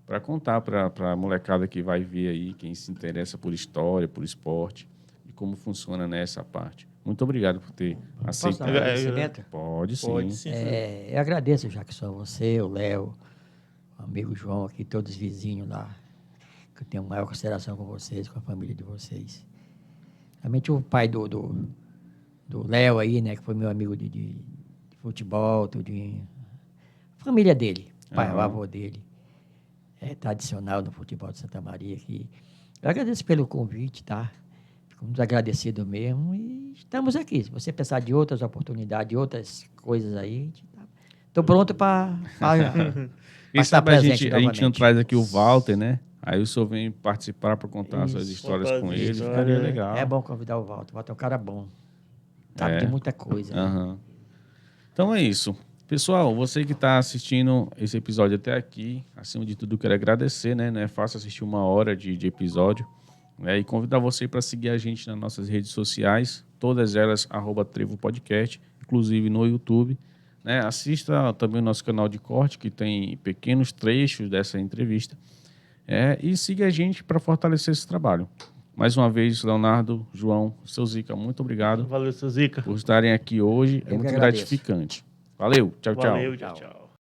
para contar para a molecada que vai ver aí, quem se interessa por história, por esporte e como funciona nessa parte. Muito obrigado por ter aceitado. Posso dar um agradecimento? Pode sim. Pode sim. Eu agradeço, Jackson, você, o Léo, o amigo João aqui, todos os vizinhos lá, que eu tenho maior consideração com vocês, com a família de vocês. Realmente o pai do Léo aí, né, que foi meu amigo de futebol, tudinho. Família dele, pai, o avô dele. É tradicional no futebol de Santa Maria. Que eu agradeço pelo convite, tá? Fico muito agradecido mesmo e estamos aqui. Se você pensar de outras oportunidades, de outras coisas aí, estou pronto para Quem estar sabe a presente gente novamente. não traz aqui o Walter, né? Aí o senhor vem participar para contar suas histórias Contar com as ele, histórias. ficaria legal. É bom convidar o Walter. O Walter é um cara bom. Sabe de muita coisa. Né? Aham. Então é isso. Pessoal, você que está assistindo esse episódio até aqui, acima de tudo, quero agradecer, né? Não é fácil assistir 1 hora de episódio. E convidar você para seguir a gente nas nossas redes sociais, todas elas, @TrevoPodcast, inclusive no YouTube. Né? Assista também o nosso canal de corte, que tem pequenos trechos dessa entrevista. E siga a gente para fortalecer esse trabalho. Mais uma vez, Leonardo, João, seu Zica, muito obrigado. Valeu, seu Zica. Por estarem aqui hoje. É Eu muito que agradeço. gratificante. Valeu, tchau, tchau. Valeu, tchau.